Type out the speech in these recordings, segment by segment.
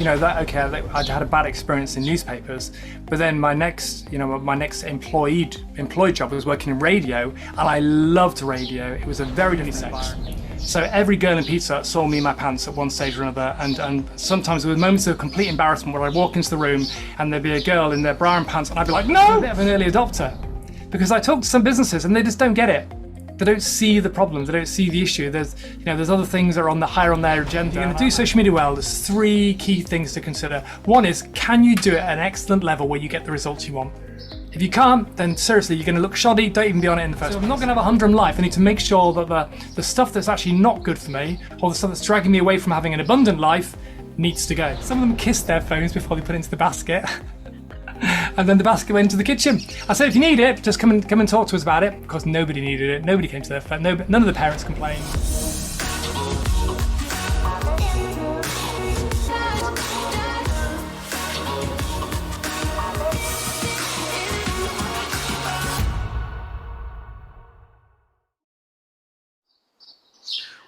that I'd had a bad experience in newspapers, but then my next employed job was working in radio, and I loved radio. It was a very different sex. So every girl in Pizza Hut saw me in my pants at one stage or another, and sometimes there were moments of complete embarrassment where I'd walk into the room and there'd be a girl in their bra and pants, and I'd be like, no! I'm a bit of an early adopter, because I talk to some businesses and they just don't get it. They don't see the problem. They don't see the issue. There's other things that are higher on their agenda. You're going to do social media well. There's 3 key things to consider. One is, can you do it at an excellent level where you get the results you want? If you can't, then seriously, you're going to look shoddy. Don't even be on it in the first place. I'm not going to have a humdrum life. I need to make sure that the stuff that's actually not good for me, or the stuff that's dragging me away from having an abundant life, needs to go. Some of them kissed their phones before they put it into the basket. And then the basket went into the kitchen. I said, if you need it, just come and talk to us about it. Because nobody needed it. Nobody came to their phone. None of the parents complained.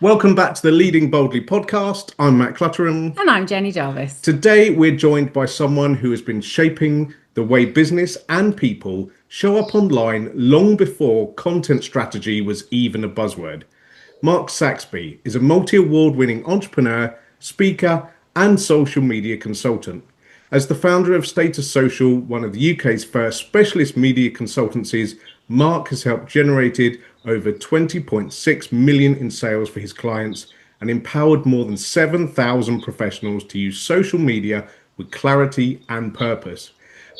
Welcome back to the Leading Boldly podcast. I'm Matt Clutterham. And I'm Jenny Jarvis. Today, we're joined by someone who has been shaping the way business and people show up online long before content strategy was even a buzzword. Mark Saxby is a multi-award-winning entrepreneur, speaker, and social media consultant. As the founder of Status Social, one of the UK's first specialist media consultancies, Mark has helped generated over 20.6 million in sales for his clients and empowered more than 7,000 professionals to use social media with clarity and purpose.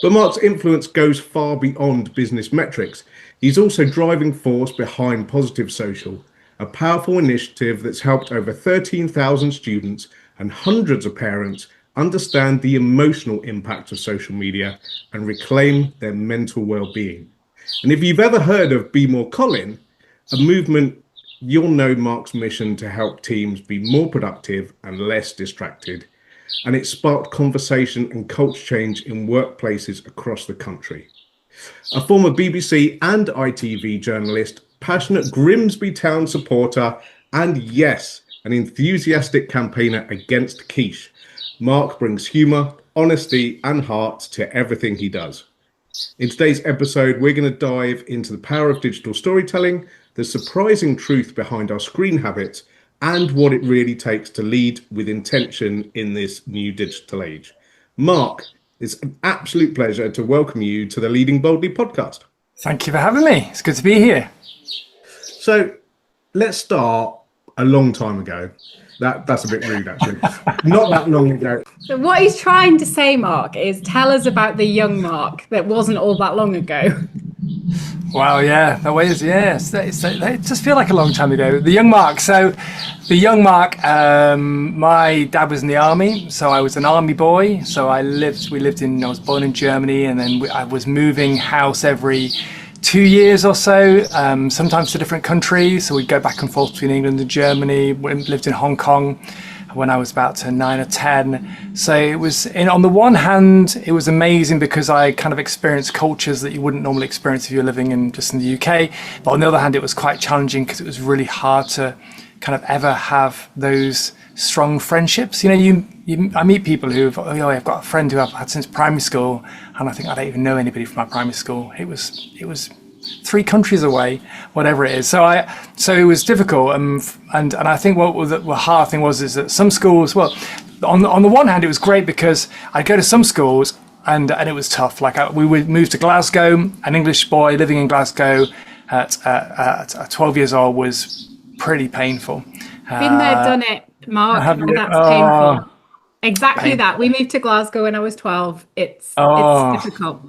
But Mark's influence goes far beyond business metrics. He's also driving force behind Positive Social, a powerful initiative that's helped over 13,000 students and hundreds of parents understand the emotional impact of social media and reclaim their mental well-being. And if you've ever heard of More Colin, a movement, you'll know Mark's mission to help teams be more productive and less distracted. And it sparked conversation and culture change in workplaces across the country. A former BBC and ITV journalist, passionate Grimsby Town supporter, and yes, an enthusiastic campaigner against quiche, Mark brings humour, honesty, and heart to everything he does. In today's episode, we're going to dive into the power of digital storytelling, the surprising truth behind our screen habits, and what it really takes to lead with intention in this new digital age. Mark, it's an absolute pleasure to welcome you to the Leading Boldly podcast. Thank you for having me. It's good to be here. So let's start a long time ago. That's a bit rude, actually. Not that long ago. So what he's trying to say, Mark, is tell us about the young Mark that wasn't all that long ago. Wow, yeah, that way is, yes. It just feel like a long time ago. The young Mark. So the young Mark, my dad was in the army, so I was an army boy. So I was born in Germany, and then I was moving house every 2 years or so, sometimes to different countries. So we'd go back and forth between England and Germany. We lived in Hong Kong when I was about 9 or 10. So it was, on the one hand, it was amazing because I kind of experienced cultures that you wouldn't normally experience if you're living in the UK. But on the other hand, it was quite challenging because it was really hard to kind of ever have those strong friendships. I meet people I've got a friend who I've had since primary school, and I think I don't even know anybody from my primary school. It was 3 countries away, whatever it is. So it was difficult, and I think what the hard thing is that some schools, well, on the one hand it was great because I'd go to some schools and it was tough. Like we would move to Glasgow. An English boy living in Glasgow at 12 years old was pretty painful. Been there, done it, Mark. That's painful. Exactly painful. That. We moved to Glasgow when I was 12. It's difficult.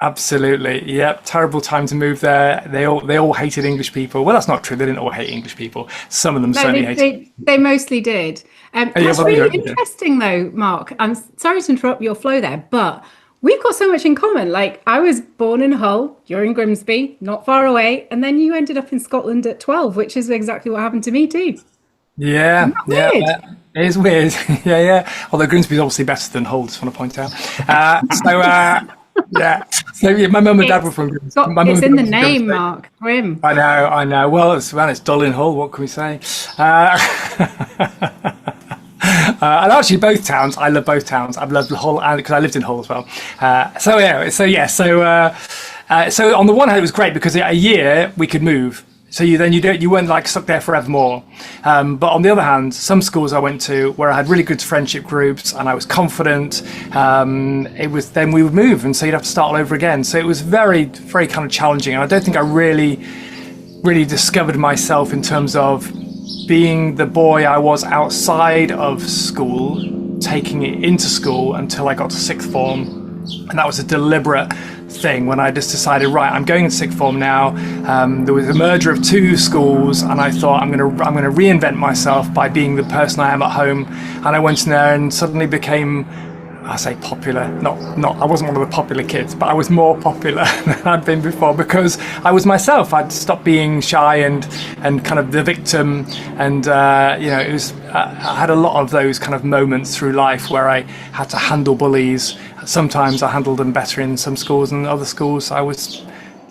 Absolutely. Yep. Terrible time to move there. They all hated English people. Well, that's not true. They didn't all hate English people. Some of them certainly hated. They mostly did. That's really interesting though, Mark. I'm sorry to interrupt your flow there, but we've got so much in common. Like, I was born in Hull, you're in Grimsby, not far away, and then you ended up in Scotland at 12, which is exactly what happened to me too. Yeah. It is weird. yeah. Although Grimsby's obviously better than Hull, just want to point out. Yeah. So my mum and dad were from Grimsby. It's in the name, Mark. Grim. I know. Well, it's dull in Hull. What can we say? And actually, both towns. I love both towns. I've loved Hull, because I lived in Hull as well. So on the one hand, it was great because a year we could move. So you weren't like stuck there forevermore. But on the other hand, some schools I went to where I had really good friendship groups and I was confident, then we would move, and so you'd have to start all over again. So it was very, very kind of challenging. And I don't think I really discovered myself in terms of being the boy I was outside of school, taking it into school until I got to sixth form. And that was a deliberate thing when I just decided, right, I'm going into sixth form now. There was a merger of two schools, and I thought I'm going to reinvent myself by being the person I am at home. And I went in there and suddenly became, I say popular, not I wasn't one of the popular kids, but I was more popular than I'd been before because I was myself. I'd stopped being shy and kind of the victim, and it was I had a lot of those kind of moments through life where I had to handle bullies. Sometimes I handled them better in some schools, and other schools I was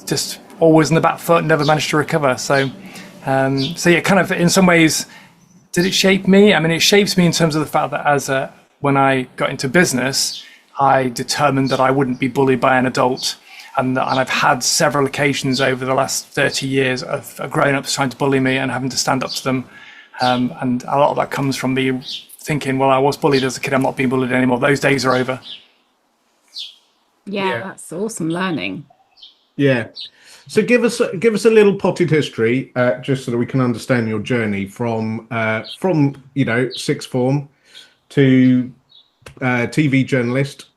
just always in the back foot and never managed to recover. So yeah, kind of in some ways, did it shape me? I mean, it shapes me in terms of the fact that when I got into business, I determined that I wouldn't be bullied by an adult. And I've had several occasions over the last 30 years of grown-ups trying to bully me and having to stand up to them. And a lot of that comes from me thinking, well, I was bullied as a kid, I'm not being bullied anymore. Those days are over. Yeah, that's awesome learning. Yeah. So give us a little potted history, just so that we can understand your journey from sixth form to TV journalist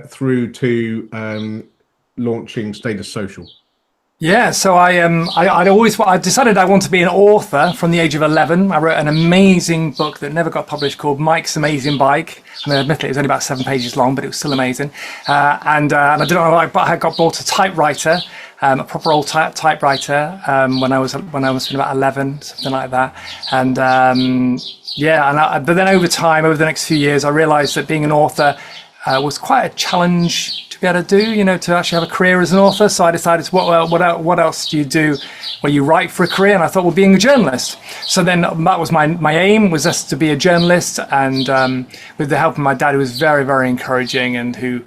through to launching Status Social. Yeah, so I decided I want to be an author from the age of 11. I wrote an amazing book that never got published called Mike's Amazing Bike. I mean, admittedly, it was only about 7 pages long, but it was still amazing. And I didn't know, I got bought a typewriter, a proper old typewriter, when I was about 11, something like that. And but then over time, over the next few years, I realised that being an author was quite a challenge to be able to do, to actually have a career as an author. So I decided, what else do you do? Well, you write for a career, and I thought, well, being a journalist. So then that was my aim, was just to be a journalist, and with the help of my dad, who was very, very encouraging, and who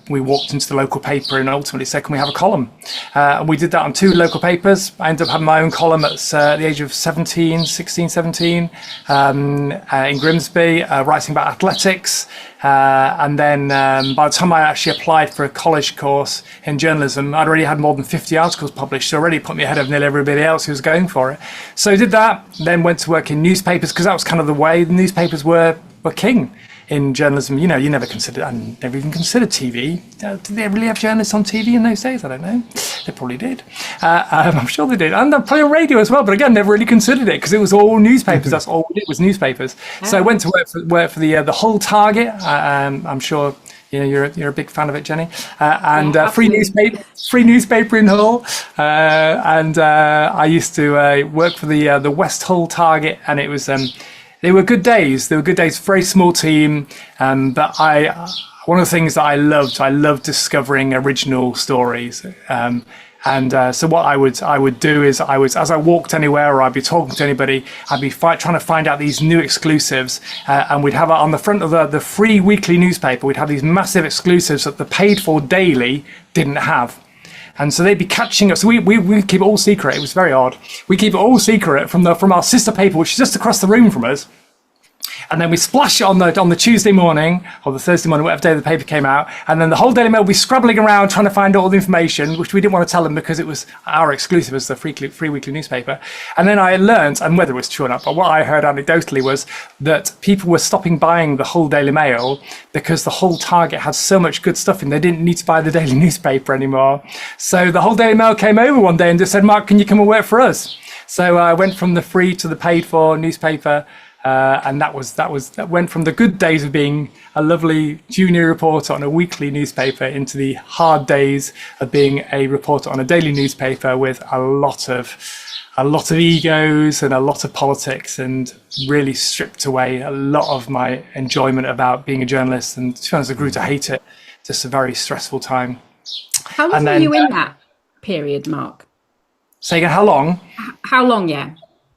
we walked into the local paper and ultimately said, can we have a column? And we did that on 2 local papers. I ended up having my own column at the age of 16, 17, in Grimsby, writing about athletics. And then by the time I actually applied for a college course in journalism, I'd already had more than 50 articles published, so already put me ahead of nearly everybody else who was going for it. So I did that, then went to work in newspapers, because that was kind of the way. The newspapers were king in journalism. You never considered, I never even considered TV. Did they really have journalists on TV in those days? I don't know. They probably did. I'm sure they did. And probably on radio as well, but again, never really considered it because it was all newspapers. That's all we did was newspapers. So I went to work for the Hull Target. I'm sure you're a big fan of it, Jenny. And free newspaper in Hull. And I used to work for the West Hull Target, and it was they were good days. Very small team. But one of the things that I loved discovering original stories. So what I would do is as I walked anywhere or I'd be talking to anybody, I'd be trying to find out these new exclusives, and we'd have on the front of the free weekly newspaper, we'd have these massive exclusives that the paid for daily didn't have. And so they'd be catching us. So we keep it all secret. It was very odd. We keep it all secret from our sister paper, which is just across the room from us. And then we splash it on the Tuesday morning or the Thursday morning, whatever day the paper came out. And then the whole Daily Mail would be scrabbling around trying to find all the information, which we didn't want to tell them because it was our exclusive as the free weekly newspaper. And then I learned, and whether it was true or not, but what I heard anecdotally was that people were stopping buying the Hull Daily Mail because the Hull Target had so much good stuff in. They didn't need to buy the daily newspaper anymore. So the Hull Daily Mail came over one day and just said, Mark, can you come and work for us? So I went from the free to the paid for newspaper. And that went from the good days of being a lovely junior reporter on a weekly newspaper into the hard days of being a reporter on a daily newspaper with a lot of egos and a lot of politics, and really stripped away a lot of my enjoyment about being a journalist. And to be honest, I grew to hate it. Just a very stressful time. How long were you in that period, Mark? Say again, how long? How long, yeah.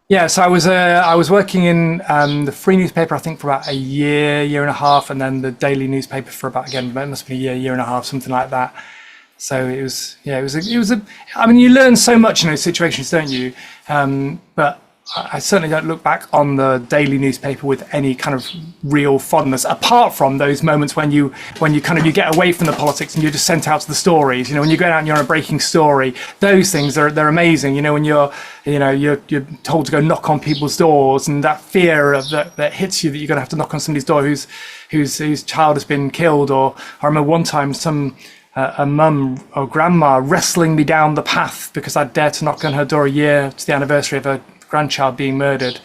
Yeah, so I was working in the free newspaper, I think, for about a year and a half, and then the daily newspaper for about, again, it must be a year and a half, something like that. So it was, yeah, it was a. I mean, you learn so much in those situations, don't you? But I certainly don't look back on the daily newspaper with any kind of real fondness, apart from those moments when you kind of you get away from the politics and you're just sent out to the stories. You know, when you go out and you're on a breaking story, those things they're amazing. You know, when you're told to go knock on people's doors, and that fear of that hits you, that you're going to have to knock on somebody's door whose child has been killed. Or I remember one time a mum or grandma wrestling me down the path because I dared to knock on her door a year to the anniversary of her grandchild being murdered,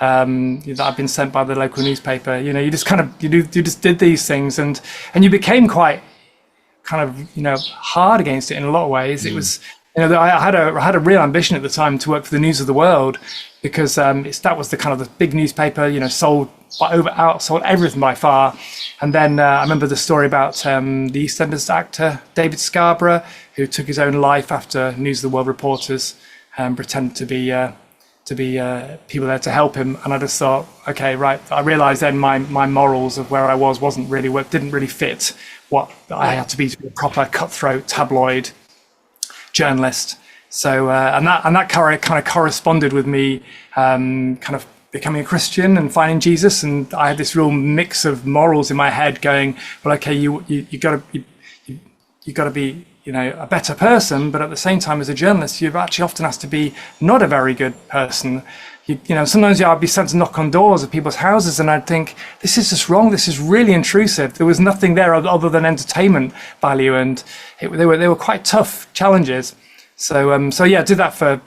that I've been sent by the local newspaper. You know, you just kind of you just did these things, and you became quite kind of hard against it in a lot of ways. It was, I had a real ambition at the time to work for the News of the World, because that was the kind of the big newspaper, sold outsold everything by far. And then I remember the story about the EastEnders actor David Scarborough, who took his own life after News of the World reporters pretended to be people there to help him. And I just thought, okay, right. I realized then my morals of where I didn't really fit what I had to be a proper cutthroat tabloid journalist. So and that kind of corresponded with me kind of becoming a Christian and finding Jesus. And I had this real mix of morals in my head going, well, okay, you got to be a better person, but at the same time, as a journalist, you've actually often has to be not a very good person. Sometimes I'd be sent to knock on doors of people's houses, and I'd think, this is just wrong. This is really intrusive. There was nothing there other than entertainment value, and they were quite tough challenges. So yeah, I did that for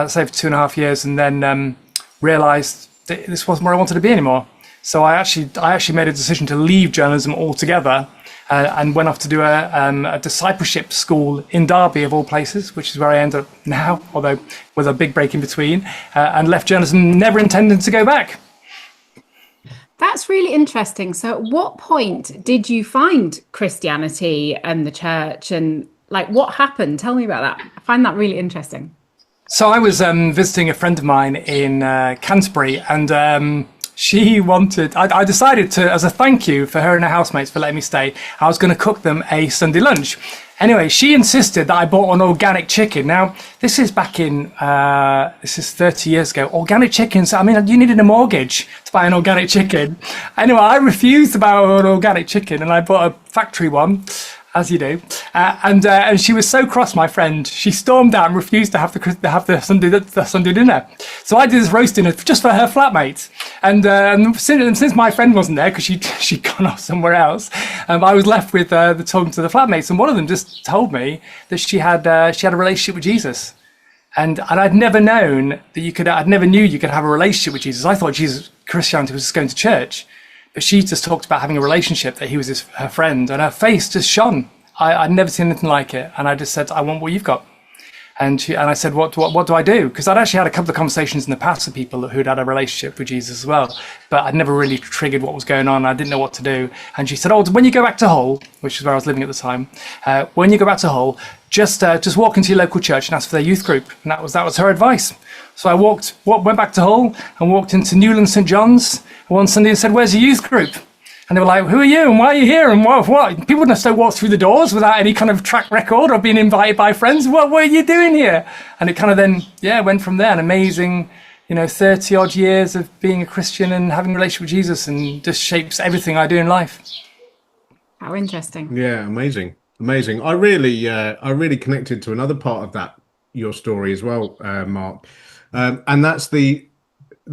say for 2.5 years, and then realised that this wasn't where I wanted to be anymore. So I actually made a decision to leave journalism altogether. And went off to do a discipleship school in Derby, of all places, which is where I end up now, although with a big break in between, and left journalism never intending to go back. That's really interesting. So at what point did you find Christianity and the church, and like what happened? Tell me about that. I find that really interesting. So I was visiting a friend of mine in Canterbury, and she wanted, I decided to, as a thank you for her and her housemates for letting me stay, I was going to cook them a Sunday lunch. Anyway, she insisted that I bought an organic chicken. Now, this is back in, this is 30 years ago. Organic chickens, I mean, you needed a mortgage to buy an organic chicken. Anyway, I refused to buy an organic chicken, and I bought a factory one, as you do. And she was so cross, my friend. She stormed out and refused to have the Sunday dinner. So I did this roast dinner just for her flatmates. And since my friend wasn't there because she'd gone off somewhere else, I was left with talking to the flatmates. And one of them just told me that she had a relationship with Jesus. And I'd never known that I never knew you could have a relationship with Jesus. I thought Christianity was just going to church. But she just talked about having a relationship, that he was her friend, and her face just shone. I'd never seen anything like it. And I just said, I want what you've got. And I said, what do I do? Because I'd actually had a couple of conversations in the past with people who'd had a relationship with Jesus as well. But I'd never really triggered what was going on. I didn't know what to do. And she said, when you go back to Hull, which is where I was living at the time, when you go back to Hull, just walk into your local church and ask for their youth group. And that was her advice. So I went back to Hull and walked into Newland St John's one Sunday and said, where's your youth group? And they were like, who are you and why are you here? And what? People wouldn't have so walked through the doors without any kind of track record or being invited by friends. What were you doing here? And it kind of then, went from there. An amazing, 30 odd years of being a Christian and having a relationship with Jesus, and just shapes everything I do in life. How interesting. Yeah, amazing. I really connected to another part of your story as well, Mark. And that's the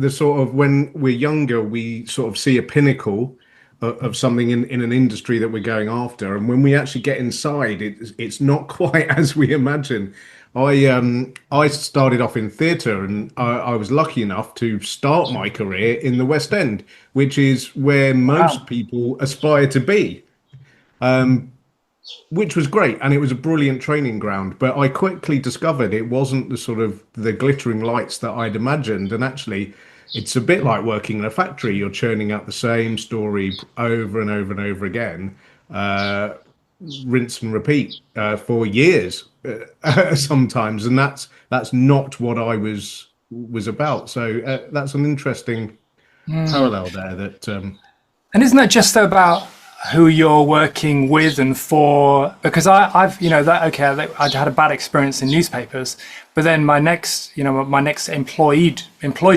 sort of, when we're younger, we sort of see a pinnacle of something in an industry that we're going after, and when we actually get inside, it's not quite as we imagine. I started off in theatre, and I was lucky enough to start my career in the West End, which is where most people aspire to be, which was great, and it was a brilliant training ground. But I quickly discovered it wasn't the glittering lights that I'd imagined, and actually it's a bit like working in a factory. You're churning out the same story over and over and over again, rinse and repeat for years sometimes, and that's not what I was was about. So that's an interesting parallel there. That And isn't that just about who you're working with and for? Because I've, I had a bad experience in newspapers, but then my next employed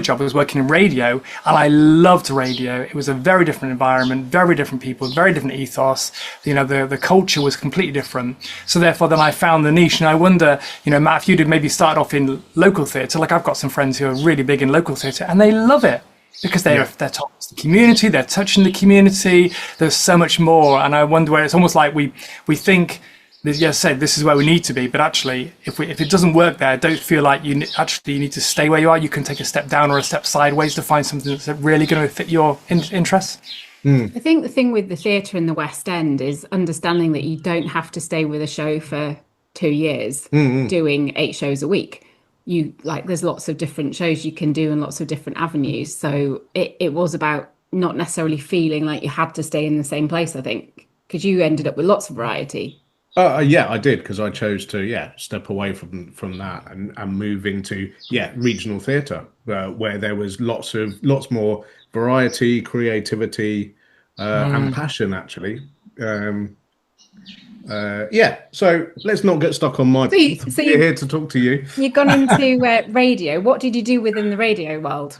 job was working in radio, and I loved radio. It was a very different environment, very different people, very different ethos. The culture was completely different. So therefore, then I found the niche, and I wonder, Matt, if you'd have maybe started off in local theatre, like I've got some friends who are really big in local theatre, and they love it. Because they're talking to the community, they're touching the community. There's so much more, and I wonder where it's almost like we think, this is where we need to be, but actually, if it doesn't work there, don't feel like you need to stay where you are. You can take a step down or a step sideways to find something that's really going to fit your interests. I think the thing with the theatre in the West End is understanding that you don't have to stay with a show for 2 years doing 8 shows a week. There's lots of different shows you can do and lots of different avenues. So it was about not necessarily feeling like you had to stay in the same place, I think, because you ended up with lots of variety. Yeah, I did, because I chose to step away from that and move into regional theatre, where there was lots more variety, creativity, and passion, actually. So let's not get stuck on my. So you're here to talk to you. You've gone into radio. What did you do within the radio world?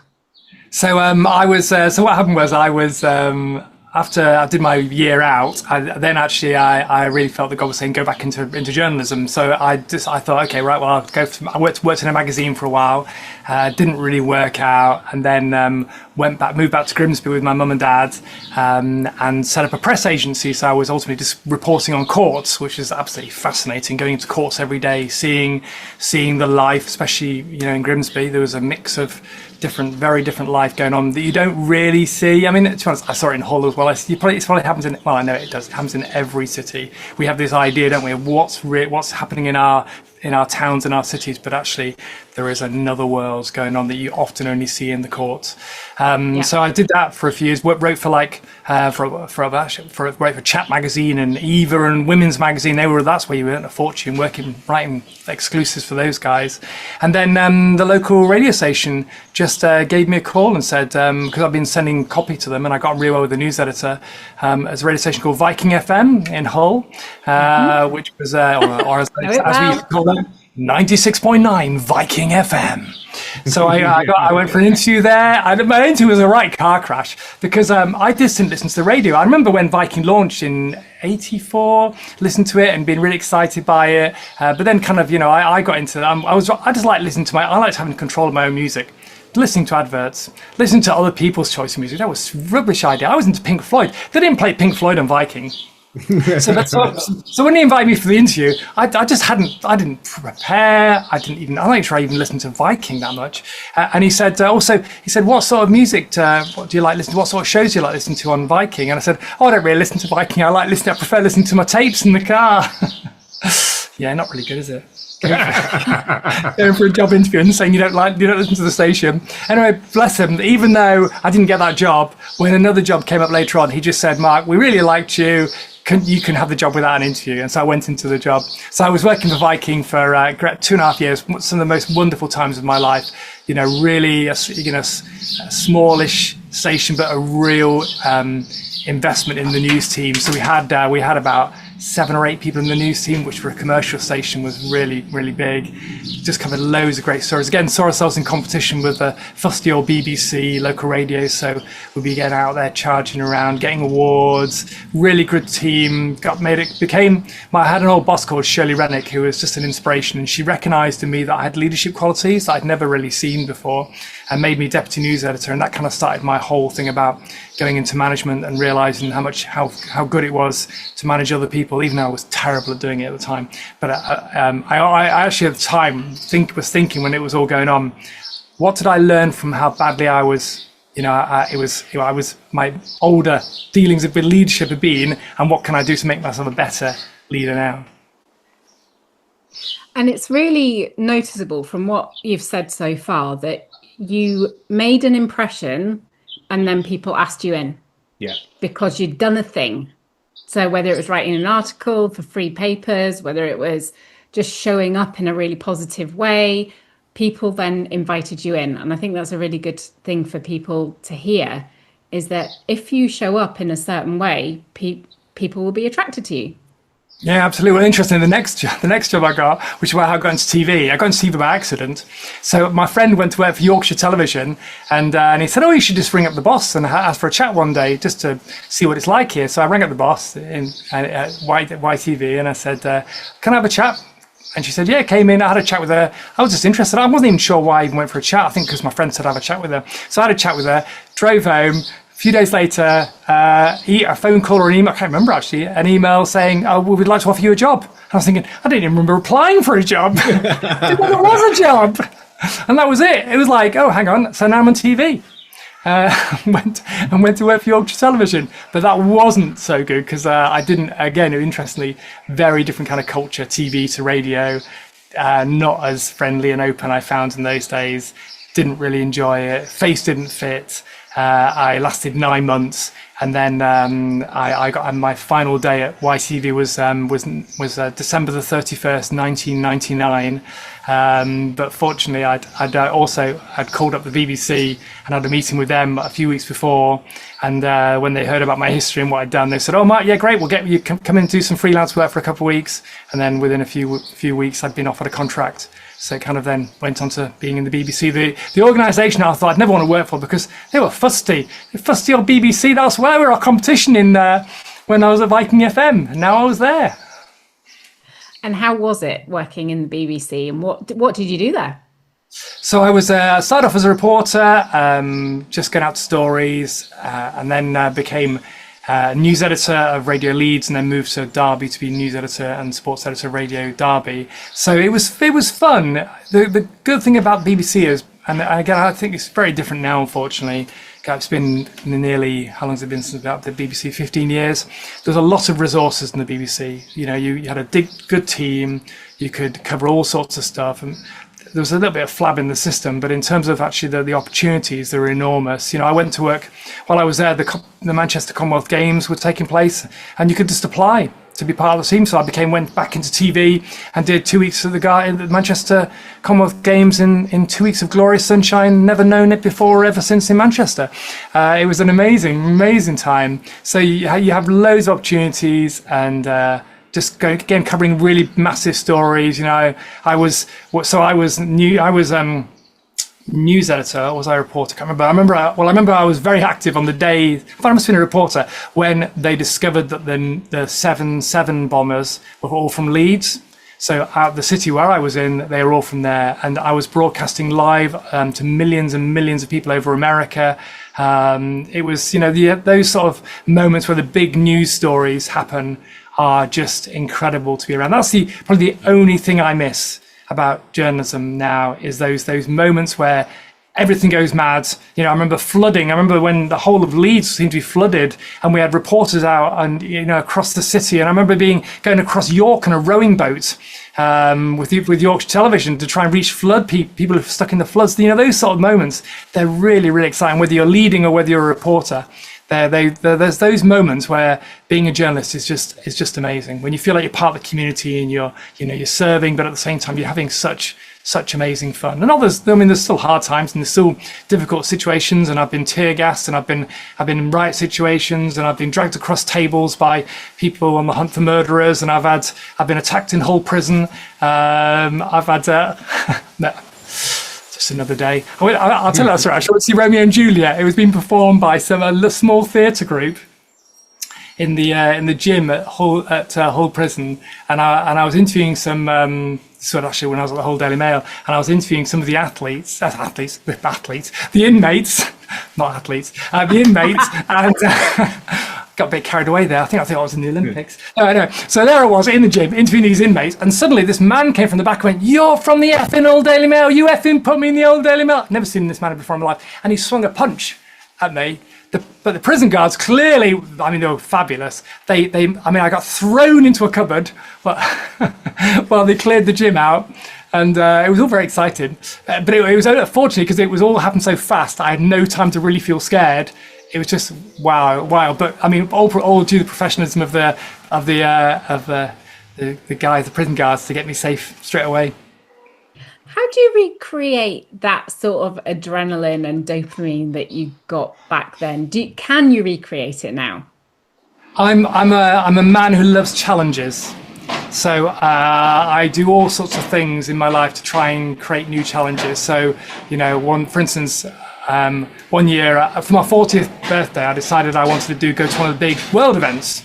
So I was. So what happened was I was. After I did my year out, I really felt that God was saying go back into journalism. So I thought, okay, right, well, I'll go. I worked in a magazine for a while, didn't really work out, and then moved back to Grimsby with my mum and dad, and set up a press agency. So I was ultimately just reporting on courts, which is absolutely fascinating. Going into courts every day, seeing the life, especially in Grimsby, there was a mix of very different life going on that you don't really see. I mean, to be honest, I saw it in Hull as well. It probably happens in. Well, I know it does. It happens in every city. We have this idea, don't we, of what's happening in our towns and our cities, but actually there is another world going on that you often only see in the courts. So I did that for a few years. Wrote for for Chat magazine and Eva and Women's magazine. That's where you earned a fortune writing exclusives for those guys. And then the local radio station just gave me a call and said, because I've been sending copy to them, and I got real well with the news editor, as a radio station called Viking FM in Hull, which was or as we call them, 96.9 Viking FM. So I went for an interview there. My interview was a right car crash, because I just didn't listen to the radio. I remember when Viking launched in '84, listened to it and being really excited by it. But then kind of, I got into I just like listening to I liked having control of my own music. Listening to adverts, listening to other people's choice of music. That was a rubbish idea. I was into Pink Floyd. They didn't play Pink Floyd on Viking. So when he invited me for the interview, I didn't prepare. I'm not sure I even listened to Viking that much. And he said, what sort of music what do you like listening to? What sort of shows do you like listening to on Viking? And I said, I don't really listen to Viking. I prefer listening to my tapes in the car. Yeah, not really good, is it? Going for a job interview and saying you don't listen to the station. Anyway, bless him. Even though I didn't get that job, when another job came up later on, he just said, Mark, we really liked you. You can have the job without an interview. And so I went into the job. So I was working for Viking for 2.5 years, some of the most wonderful times of my life. Really a smallish station, but a real investment in the news team. So we had about 7 or 8 people in the news team, which for a commercial station was really, really big. Just covered loads of great stories. Again, saw ourselves in competition with the fusty old BBC local radio. So we'd be getting out there, charging around, getting awards. Really good team. I had an old boss called Shirley Rennick, who was just an inspiration, and she recognised in me that I had leadership qualities that I'd never really seen before, and made me deputy news editor. And that kind of started my whole thing about going into management and realising how good it was to manage other people, even though I was terrible at doing it at the time. But I actually at the time was thinking, when it was all going on, what did I learn from how badly I was? My older dealings with leadership had been, and what can I do to make myself a better leader now? And it's really noticeable from what you've said so far that you made an impression and then people asked you in. Yeah. Because you'd done a thing. So whether it was writing an article for free papers, whether it was just showing up in a really positive way, people then invited you in. And I think that's a really good thing for people to hear, is that if you show up in a certain way, people will be attracted to you. Yeah, absolutely. Well, interesting. The next job I got, which is where I got into TV. I got into TV by accident. So my friend went to work for Yorkshire Television, and he said, "Oh, you should just ring up the boss and ask for a chat one day, just to see what it's like here." So I rang up the boss in YTV, and I said, "Can I have a chat?" And she said, "Yeah." Came in, I had a chat with her. I was just interested. I wasn't even sure why I even went for a chat. I think because my friend said I'd have a chat with her. So I had a chat with her, drove home. A few days later, a phone call or an email, I can't remember actually, an email saying, "Oh, well, we'd like to offer you a job." And I was thinking, I didn't even remember applying for a job. There was a job. And that was it. It was like, oh, hang on. So now I'm on TV. Went to work for Yorkshire Television. But that wasn't so good because I didn't, again, interestingly, very different kind of culture, TV to radio, not as friendly and open I found in those days. Didn't really enjoy it. Face didn't fit. I lasted 9 months, and then I got my final day at YTV was December the 31st, 1999. But fortunately, I'd called up the BBC and had a meeting with them a few weeks before. And when they heard about my history and what I'd done, they said, "Oh, Mark, yeah, great. We'll get you come in and do some freelance work for a couple of weeks." And then within a few weeks, I'd been offered a contract. So it kind of then went on to being in the BBC. The organisation I thought I'd never want to work for because they were fusty. Fusty old BBC. That's where we were our competition in when I was at Viking FM. And now I was there. And how was it working in the BBC? And what did you do there? So I was started off as a reporter, just going out to stories, and then became news editor of Radio Leeds, and then moved to Derby to be news editor and sports editor of Radio Derby. So it was fun. The good thing about BBC is, and again, I think it's very different now, unfortunately. It's been nearly, how long has it been since about the BBC? 15 years. There's a lot of resources in the BBC. You know, you had a good team. You could cover all sorts of stuff, and there was a little bit of flab in the system, but in terms of actually the opportunities, they were enormous. You know, I went to work while I was there. The Manchester Commonwealth Games were taking place, and you could just apply to be part of the team. So I went back into TV and did 2 weeks of the Manchester Commonwealth Games in 2 weeks of glorious sunshine. Never known it before or ever since in Manchester. It was an amazing time. So you have loads of opportunities, and just covering really massive stories. You know, I was news editor, or was I a reporter? I can't remember. I remember I was very active on the day. I thought I must have been a reporter when they discovered that the 7/7 bombers were all from Leeds. So out the city where I was in, they were all from there, and I was broadcasting live to millions and millions of people over America. It was, you know, those sort of moments where the big news stories happen are just incredible to be around. That's probably the only thing I miss about journalism now, is those moments where everything goes mad. You know, I remember flooding. I remember when the whole of Leeds seemed to be flooded, and we had reporters out and, you know, across the city. And I remember going across York on a rowing boat with Yorkshire Television to try and reach people who are stuck in the floods. You know, those sort of moments, they're really, really exciting, whether you're leading or whether you're a reporter. There's those moments where being a journalist is just amazing, when you feel like you're part of the community and you're serving, but at the same time you're having such amazing fun. And there's still hard times and there's still difficult situations, and I've been tear gassed, and I've been in riot situations, and I've been dragged across tables by people on the hunt for murderers, and I've been attacked in Hull prison. I've had no. Just another day. I'll tell you that story. I went to see Romeo and Juliet. It was being performed by a small theatre group in the gym at Hull Prison, and I was interviewing some. Actually, when I was at the Hull Daily Mail, and I was interviewing some of the the inmates, not athletes, the inmates, and. Got a bit carried away there. I think I was in the Olympics. Anyway, so there I was in the gym interviewing these inmates, and suddenly this man came from the back and went, "You're from the effing Old Daily Mail. You effing put me in the Old Daily Mail." I've never seen this man before in my life, and he swung a punch at me. But the prison guards clearly, I mean, they were fabulous. I got thrown into a cupboard, but while they cleared the gym out. And it was all very exciting. But it was unfortunately, because it was all happened so fast, I had no time to really feel scared. It was just wow. But I mean, all due to the professionalism of the guys, the prison guards, to get me safe straight away. How do you recreate that sort of adrenaline and dopamine that you got back then? Can you recreate it now? I'm a man who loves challenges. So I do all sorts of things in my life to try and create new challenges. So, for instance, 1 year for my 40th birthday, I decided I wanted to go to one of the big world events.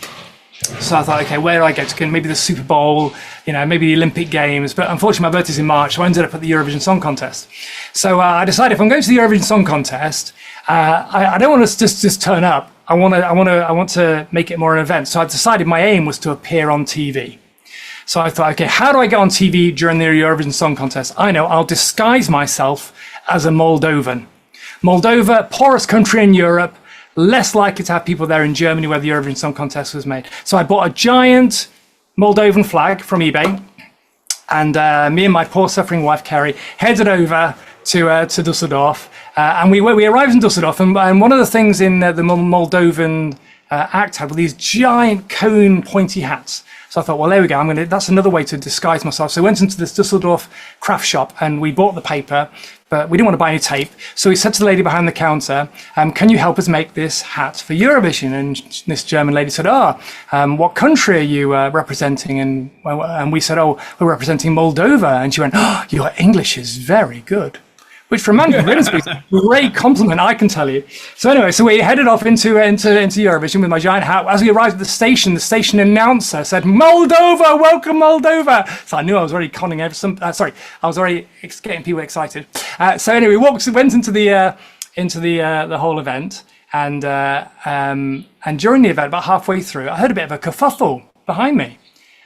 So I thought, okay, where do I go to? Maybe the Super Bowl, maybe the Olympic Games. But unfortunately, my birthday's in March, so I ended up at the Eurovision Song Contest. So I decided if I'm going to the Eurovision Song Contest, I don't want to just turn up. I want to make it more an event. So I decided my aim was to appear on TV. So I thought, okay, how do I get on TV during the Eurovision Song Contest? I know, I'll disguise myself as a Moldovan. Moldova, poorest country in Europe, less likely to have people there in Germany where the Eurovision Song Contest was made. So I bought a giant Moldovan flag from eBay, and me and my poor suffering wife, Kerry, headed over to Dusseldorf. And we arrived in Dusseldorf, and one of the things in the Moldovan act had were these giant cone pointy hats. So I thought, well, there we go. That's another way to disguise myself. So I went into this Dusseldorf craft shop and we bought the paper, but we didn't want to buy any tape. So we said to the lady behind the counter, can you help us make this hat for Eurovision? And this German lady said, what country are you representing? And we said, we're representing Moldova. And she went, your English is very good. Which for a man from Grimsby is a great compliment, I can tell you. So anyway, we headed off into Eurovision with my giant hat. As we arrived at the station announcer said, "Moldova, welcome Moldova." So I knew I was already conning I was already getting people excited. So anyway, we went into the whole event, and during the event, about halfway through, I heard a bit of a kerfuffle behind me.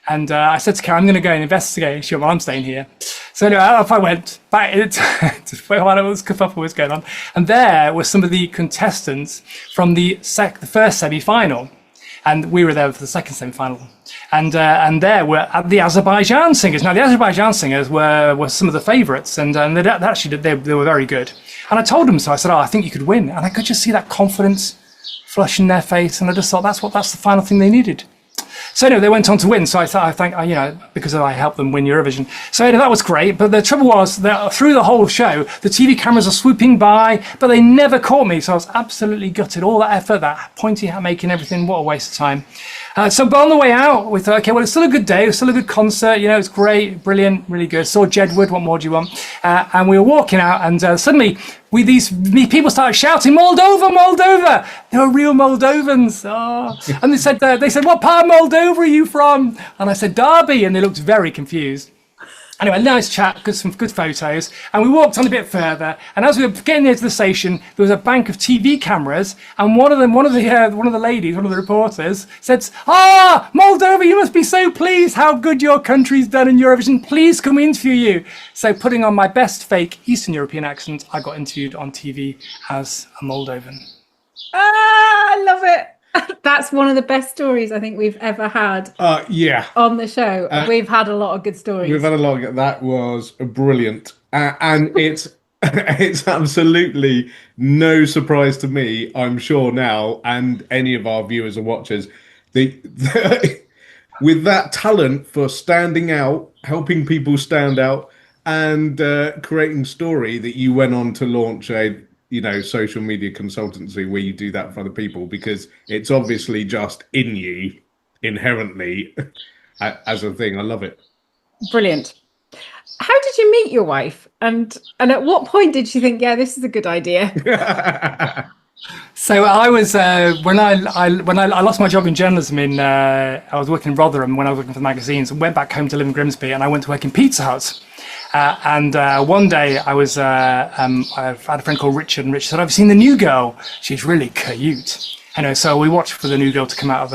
And I said to Karen, I'm going to go and investigate. She went, well, I'm staying here. So anyway, off I went back to find out what this kerfuffle was going on. And there were some of the contestants from the first semi-final. And we were there for the second semi-final. And there were the Azerbaijan singers. Now, the Azerbaijan singers were some of the favourites. And they were very good. And I told them so. I said, I think you could win. And I could just see that confidence flush in their face. And I just thought that's the final thing they needed. So anyway, they went on to win. So I think, because I helped them win Eurovision. So that was great. But the trouble was that through the whole show, the TV cameras are swooping by, but they never caught me. So I was absolutely gutted. All that effort, that pointy hat making, everything, what a waste of time. But on the way out, we thought, okay, well, it's still a good day. It's still a good concert. It's great, brilliant, really good. Saw Jedward. What more do you want? And we were walking out, and suddenly these people started shouting, "Moldova, Moldova!" They were real Moldovans. And they said, "What part of Moldova are you from?" And I said, "Derby," and they looked very confused. Anyway, nice chat, some good photos, and we walked on a bit further. And as we were getting near to the station, there was a bank of TV cameras, and one of the ladies, one of the reporters, said, Moldova, you must be so pleased how good your country's done in Eurovision. Please come interview you. So, putting on my best fake Eastern European accent, I got interviewed on TV as a Moldovan. I love it. That's one of the best stories I think we've ever had. On the show, we've had a lot of good stories. We've had a lot. That was brilliant, and it's absolutely no surprise to me. I'm sure now, and any of our viewers and watchers, with that talent for standing out, helping people stand out, and creating story, that you went on to launch a social media consultancy where you do that for other people, because it's obviously just in you inherently as a thing. I love it. Brilliant. How did you meet your wife? And at what point did she think, this is a good idea? So I was when I lost my job in journalism I was working in Rotherham when I was working for the magazines, and went back home to live in Grimsby, and I went to work in Pizza Hut. And one day I had a friend called Richard, and Richard said, "I've seen the new girl. She's really cute." So we watched for the new girl to come out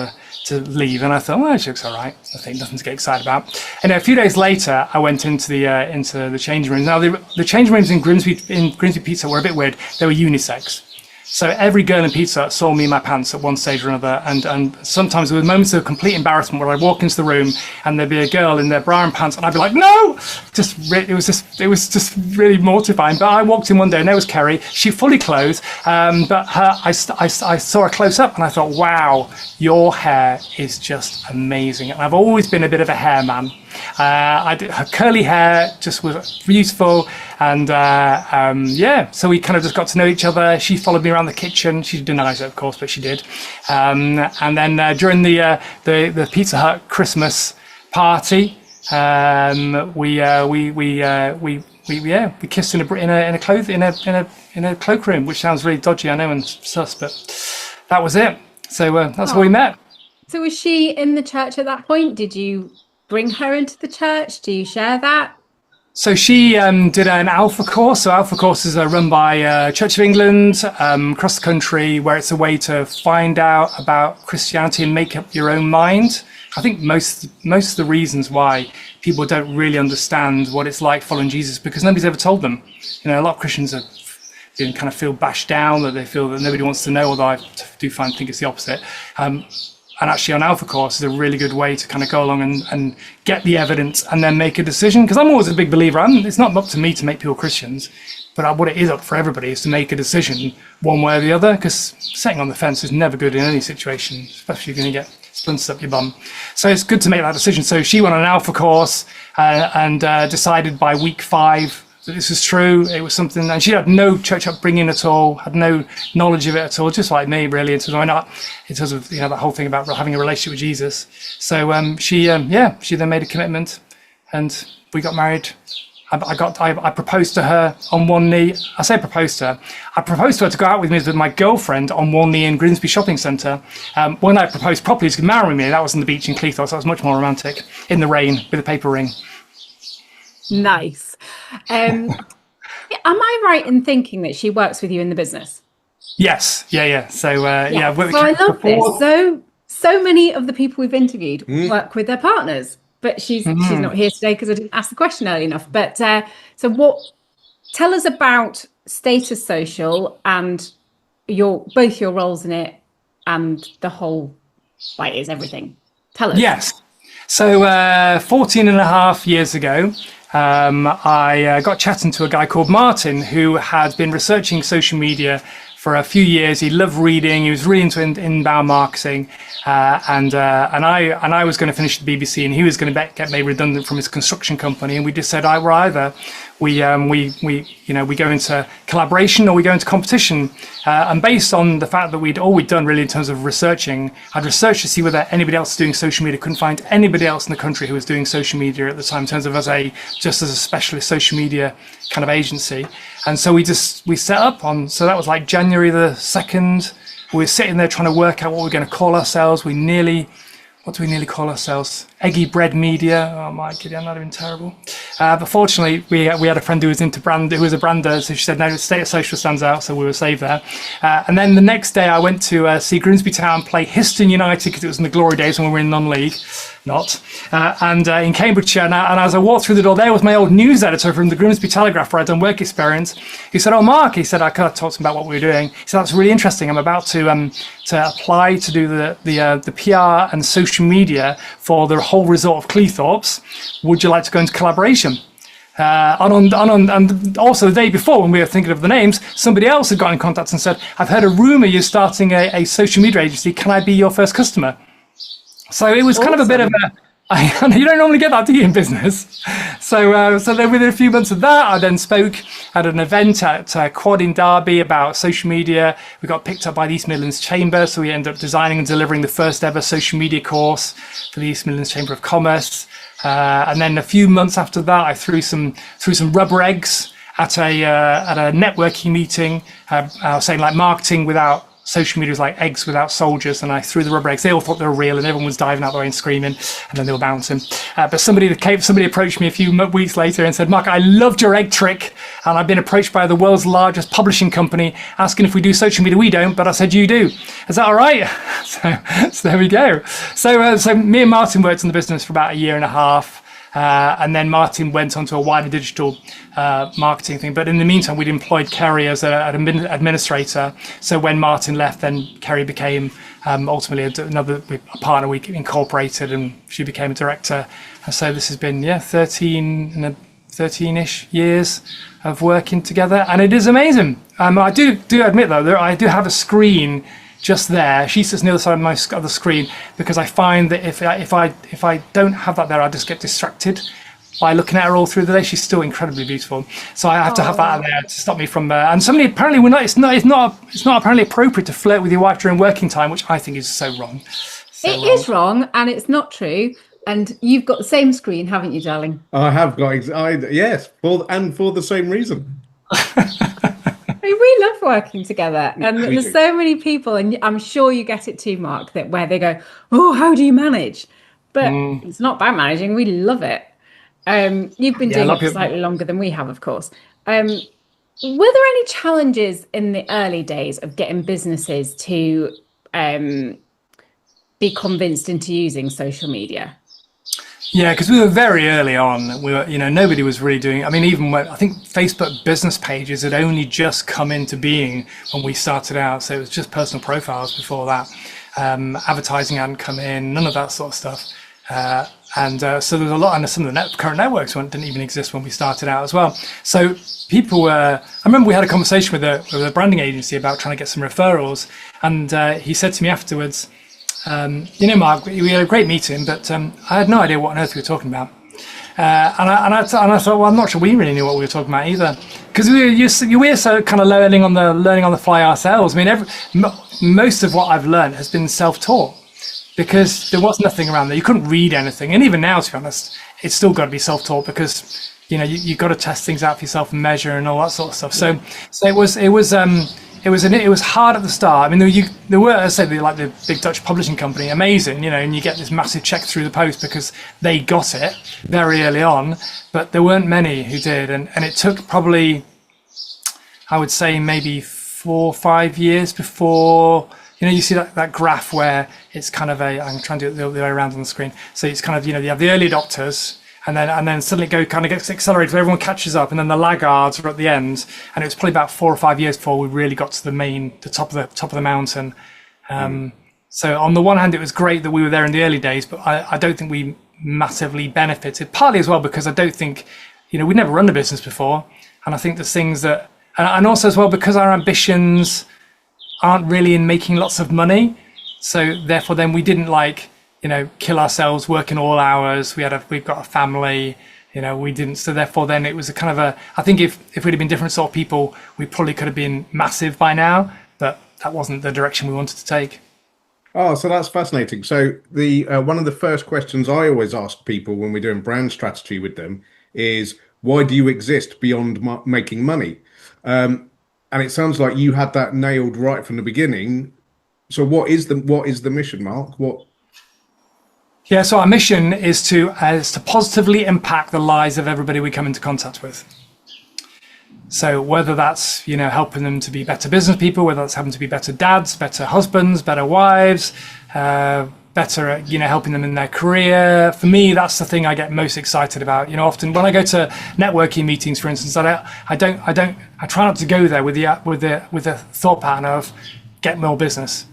to leave, and I thought, well, she looks all right. I think nothing to get excited about. And a few days later, I went into the changing rooms. Now the changing rooms in Grimsby Pizza were a bit weird. They were unisex. So every girl in Pizza saw me in my pants at one stage or another, and sometimes there were moments of complete embarrassment where I'd walk into the room and there'd be a girl in their bra and pants, and I'd be like, "No!" It was just really mortifying. But I walked in one day, and there was Kerry. She fully clothed, but I saw her close up, and I thought, "Wow, your hair is just amazing." And I've always been a bit of a hair man. Her curly hair just was beautiful. And so we kind of just got to know each other. She followed me around the kitchen. She denies it, of course, but she did. And then during the Pizza Hut Christmas party, we kissed in a cloakroom, which sounds really dodgy, I know, and sus, but that was it. So that's how we met. So was she in the church at that point? Did you bring her into the church? Do you share that? So she did an Alpha course. So Alpha courses are run by Church of England across the country, where it's a way to find out about Christianity and make up your own mind. I think most of the reasons why people don't really understand what it's like following Jesus, because nobody's ever told them. You know, a lot of Christians are kind of feel bashed down, that they feel that nobody wants to know, although I do think it's the opposite. And actually on Alpha course is a really good way to kind of go along and get the evidence and then make a decision. Because I'm always a big believer, it's not up to me to make people Christians, but what it is up for everybody is to make a decision one way or the other, because sitting on the fence is never good in any situation, especially if you're going to get splinters up your bum. So it's good to make that decision. So she went on an Alpha course and decided by week 5 that this was true. It was something, and she had no church upbringing at all, had no knowledge of it at all, just like me, really, in terms of that whole thing about having a relationship with Jesus. So she then made a commitment, and we got married. I proposed to her on one knee. I say proposed to her. I proposed to her to go out with me with my girlfriend on one knee in Grimsby Shopping Centre. When I proposed properly to marry me, that was on the beach in Cleethorpes. So that was much more romantic, in the rain with a paper ring. Nice. Am I right in thinking that she works with you in the business? Yes. Yeah. So so I love this. So many of the people we've interviewed work with their partners, but she's not here today because I didn't ask the question early enough. But tell us about Status Social and both your roles in it and the whole, it is everything. Tell us. Yes. So 14 and a half years ago, I got chatting to a guy called Martin, who had been researching social media for a few years. He loved reading. He was really into inbound marketing, and I was going to finish the BBC, and he was going to get made redundant from his construction company. And we just said, either we go into collaboration or we go into competition. And based on the fact that we'd done really in terms of researching, I'd researched to see whether anybody else was doing social media. Couldn't find anybody else in the country who was doing social media at the time in terms of as a specialist social media kind of agency. And so we set up on, so that was like January the 2nd. We were sitting there trying to work out what we're going to call ourselves. What do we nearly call ourselves? Eggy Bread Media. Oh my God, I'm not even terrible. But fortunately, we had a friend who was who was a brander, so she said, no, Status Social stands out, so we were saved there. And then the next day I went to see Grimsby Town play Histon United, because it was in the glory days when we were in non-league. And in Cambridgeshire. And as I walked through the door, there was my old news editor from the Grimsby Telegraph, where I'd done work experience. He said, "Oh, Mark," he said, "I could have talked to him about what we were doing." He said, "That's really interesting. I'm about to apply to do the PR and social media for the whole resort of Cleethorpes. Would you like to go into collaboration?" And also the day before, when we were thinking of the names, somebody else had got in contact and said, "I've heard a rumor you're starting a social media agency. Can I be your first customer?" So it was kind of a bit of you don't normally get that, do you, in business? So then within a few months of that, I then spoke at an event at Quad in Derby about social media. We got picked up by the East Midlands Chamber, so we ended up designing and delivering the first ever social media course for the East Midlands Chamber of Commerce. And then a few months after that, I threw some rubber eggs at a networking meeting. I was saying, like, marketing without social media was like eggs without soldiers, and I threw the rubber eggs. They all thought they were real, and everyone was diving out the way and screaming, and then they were bouncing. But somebody approached me a few weeks later and said, "Mark, I loved your egg trick, and I've been approached by the world's largest publishing company asking if we do social media." "We don't," but I said, "You do." "Is that all right?" So there we go. So me and Martin worked in the business for about a year and a half. And then Martin went on to a wider digital marketing thing. But in the meantime, we'd employed Kerry as an administrator. So when Martin left, then Kerry became ultimately a partner. We incorporated, and she became a director. And so this has been 13-ish years of working together, and it is amazing. I do admit, though, that I do have a screen just there. She sits on the other side of the screen, because I find that if I don't have that there, I just get distracted by looking at her all through the day. She's still incredibly beautiful, so I have to have that there to stop me from. And somebody apparently it's not apparently appropriate to flirt with your wife during working time, which I think is so wrong. It is wrong, and it's not true. And you've got the same screen, haven't you, darling? I have got, yes, for the same reason. We love working together, and there's so many people, and I'm sure you get it too, Mark, that where they go, "Oh, how do you manage?" But it's not about managing. We love it. You've been doing it slightly longer than we have, of course. Were there any challenges in the early days of getting businesses to be convinced into using social media? Yeah, because we were very early on. We were, nobody was really doing. I mean, even when I think Facebook business pages had only just come into being when we started out, so it was just personal profiles before that. Advertising hadn't come in, none of that sort of stuff. So there was a lot, and some of the current networks didn't even exist when we started out as well. So people were. I remember we had a conversation with a branding agency about trying to get some referrals, and he said to me afterwards, Mark, we had a great meeting, but I had no idea what on earth we were talking about. And I thought, well, I'm not sure we really knew what we were talking about either, because we're so kind of learning on the fly ourselves. I mean, most of what I've learned has been self-taught, because there was nothing around there. You couldn't read anything, and even now, to be honest, it's still got to be self-taught, because you've got to test things out for yourself and measure and all that sort of stuff. So it was hard at the start. I mean, there were, as I say, like the big Dutch publishing company, amazing, and you get this massive check through the post because they got it very early on, but there weren't many who did, and it took probably, I would say, maybe 4 or 5 years before. You see that graph where it's kind of I'm trying to do it the other way around on the screen. So it's kind of, you have the early adopters, and then suddenly kind of gets accelerated, where everyone catches up, and then the laggards are at the end. And it was probably about 4 or 5 years before we really got to the top of the mountain. So on the one hand, it was great that we were there in the early days, but I don't think we massively benefited. Partly as well because I don't think, we'd never run a business before, and I think there's things that, and also as well because our ambitions aren't really in making lots of money, so therefore then we didn't kill ourselves working all hours. We've got a family, we didn't, so therefore then it was a kind of I think if we'd have been different sort of people, we probably could have been massive by now, but that wasn't the direction we wanted to take. Oh, so that's fascinating. So the one of the first questions I always ask people when we're doing brand strategy with them is, why do you exist beyond making money? And it sounds like you had that nailed right from the beginning. So what is the mission, Mark? Yeah, so our mission is to positively impact the lives of everybody we come into contact with. So whether that's helping them to be better business people, whether that's helping to be better dads, better husbands, better wives, better helping them in their career. For me, that's the thing I get most excited about. Often when I go to networking meetings, for instance, I try not to go there with the thought pattern of get more business.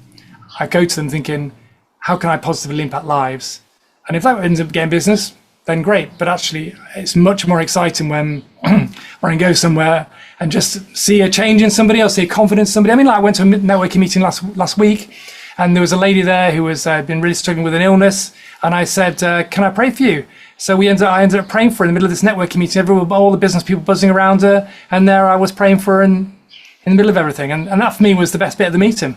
I go to them thinking, how can I positively impact lives? And if that ends up getting business, then great. But actually, it's much more exciting when I go somewhere and just see a change in somebody else, see a confidence in somebody. I mean, I went to a networking meeting last week, and there was a lady there who was been really struggling with an illness, and I said, "Can I pray for you?" So I ended up praying for her in the middle of this networking meeting. All the business people buzzing around her, and there I was praying for her in the middle of everything, and that for me was the best bit of the meeting,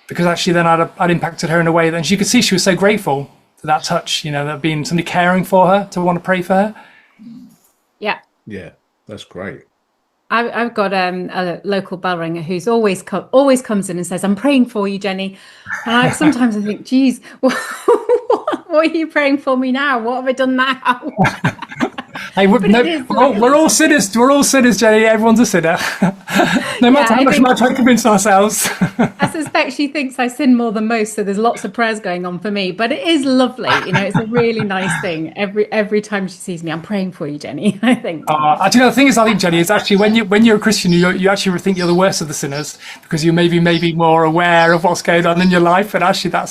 because actually then I'd impacted her in a way that you could see she was so grateful for that touch, that being somebody caring for her, to want to pray for her. Yeah, that's great. I've got a local bell ringer who's always comes in and says, "I'm praying for you, Jenny." And sometimes I think, geez, what are you praying for me now? What have I done now? Hey, we're all sinners. We're all sinners, Jenny. Everyone's a sinner. No matter how much we might try to convince ourselves. I suspect she thinks I sin more than most, so there's lots of prayers going on for me. But it is lovely, it's a really nice thing. Every time she sees me, I'm praying for you, Jenny. I think. The thing is, I think, Jenny, is actually when you're a Christian, you actually think you're the worst of the sinners, because you maybe more aware of what's going on in your life. And actually, I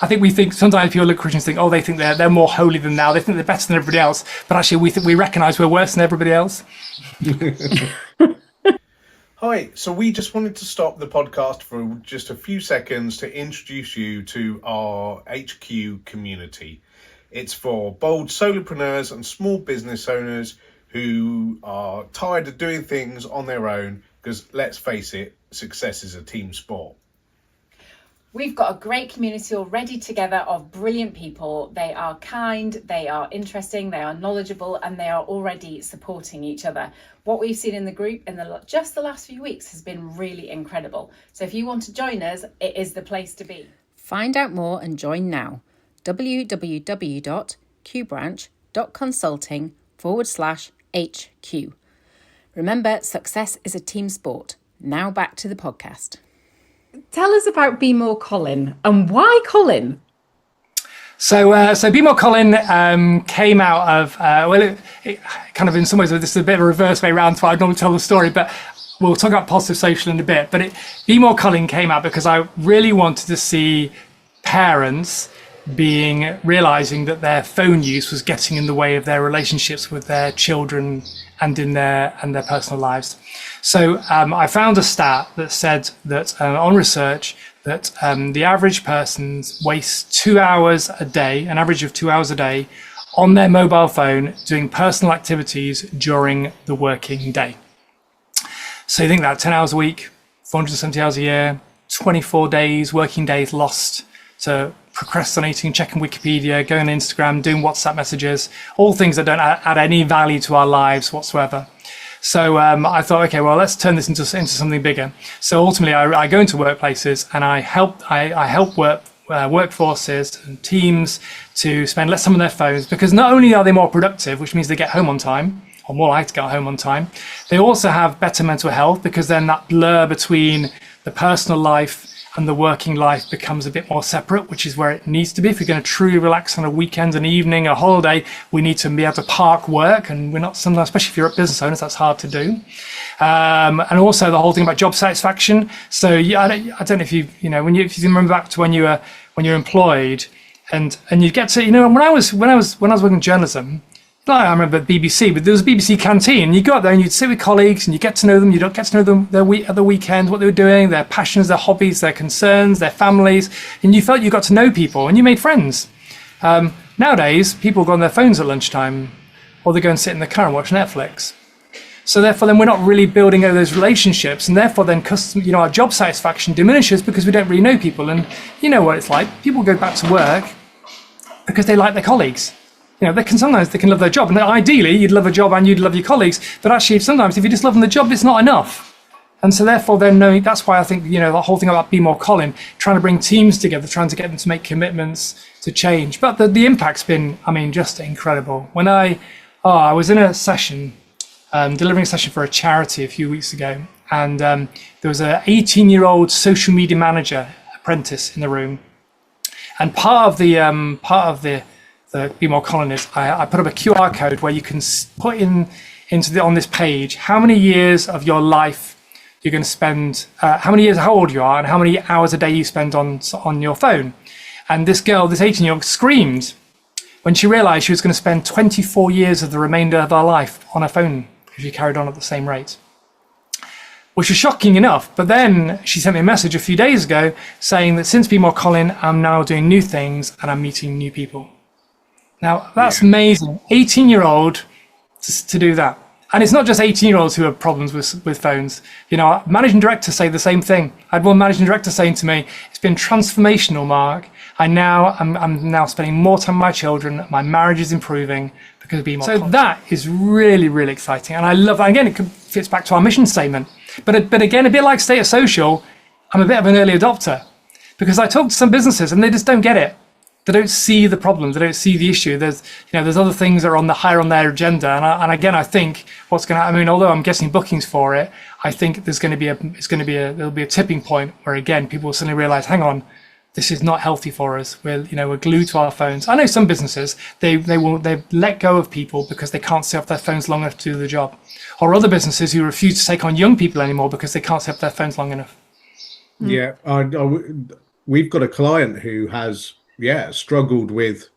think we think sometimes people look at Christians think, oh, they think they're more holy than thou. They think they're better than everybody else. But actually, we recognise we're worse than everybody else. Hi, so we just wanted to stop the podcast for just a few seconds to introduce you to our HQ community. It's for bold solopreneurs and small business owners who are tired of doing things on their own, because let's face it, success is a team sport. We've got a great community already together of brilliant people. They are kind, they are interesting, they are knowledgeable, and they are already supporting each other. What we've seen in the group in just the last few weeks has been really incredible. So if you want to join us, it is the place to be. Find out more and join now. www.qbranch.consulting/HQ. Remember, success is a team sport. Now back to the podcast. Tell us about Be More Colin and why Colin? So Be More Colin came out of, it kind of in some ways, this is a bit of a reverse way around to what I normally tell the story, but we'll talk about positive social in a bit. But Be More Colin came out because I really wanted to see parents realizing that their phone use was getting in the way of their relationships with their children and in their personal lives. So I found a stat that said that on research that the average person wastes 2 hours a day, an average of 2 hours a day, on their mobile phone doing personal activities during the working day. So you think that 10 hours a week, 470 hours a year, 24 days, working days lost to procrastinating, checking Wikipedia, going on Instagram, doing WhatsApp messages, all things that don't add any value to our lives whatsoever. So I thought, okay, well, let's turn this into something bigger. So ultimately, I go into workplaces and I help workforces and teams to spend less time on their phones, because not only are they more productive, which means they get home on time, or more likely to get home on time, they also have better mental health, because then that blur between the personal life and the working life becomes a bit more separate, which is where it needs to be. If you're going to truly relax on a weekend, an evening, a holiday, we need to be able to park work, and we're not sometimes, especially if you're business owners, that's hard to do. And also the whole thing about job satisfaction. So yeah, I don't know if you if you remember back to when you were employed, and you get to when I was working in journalism. I remember BBC, but there was a BBC canteen. You go up there and you'd sit with colleagues and you get to know them. You don't get to know them at the weekend, what they were doing, their passions, their hobbies, their concerns, their families. And you felt you got to know people and you made friends. Nowadays, people go on their phones at lunchtime, or they go and sit in the car and watch Netflix. So therefore, then we're not really building those relationships. And therefore, then our job satisfaction diminishes because we don't really know people. And you know what it's like. People go back to work because they like their colleagues. Sometimes they can love their job, and ideally you'd love a job and you'd love your colleagues, but actually sometimes if you just love them the job, it's not enough. And so therefore then that's why I think, the whole thing about Be More Colin, trying to bring teams together, trying to get them to make commitments to change. But the impact's been, just incredible. When I was in a session, delivering a session for a charity a few weeks ago, and there was an 18-year-old social media manager apprentice in the room. And part of the Be More Colin is I put up a QR code where you can put on this page how many years of your life you're going to spend, how old you are, and how many hours a day you spend on your phone. And this girl, this 18-year-old, screamed when she realized she was going to spend 24 years of the remainder of her life on her phone if she carried on at the same rate, which was shocking enough. But then she sent me a message a few days ago saying that since Be More Colin, I'm now doing new things and I'm meeting new people. Now, that's amazing. 18-year-old to do that. And it's not just 18-year-olds who have problems with phones. Managing directors say the same thing. I had one managing director saying to me, it's been transformational, Mark. I'm now spending more time with my children. My marriage is improving because of Be More Colin. So that is really, really exciting. And I love that. Again, it fits back to our mission statement. But again, a bit like State of Social, I'm a bit of an early adopter, because I talk to some businesses and they just don't get it. They don't see the problems. They don't see the issue. There's other things that are higher on their agenda. And again, I think although I'm getting bookings for it, I think there'll be a tipping point where again people will suddenly realize, hang on, this is not healthy for us. We're glued to our phones. I know some businesses they've let go of people because they can't stay off their phones long enough to do the job, or other businesses who refuse to take on young people anymore because they can't stay off their phones long enough. Yeah, we've got a client who has struggled with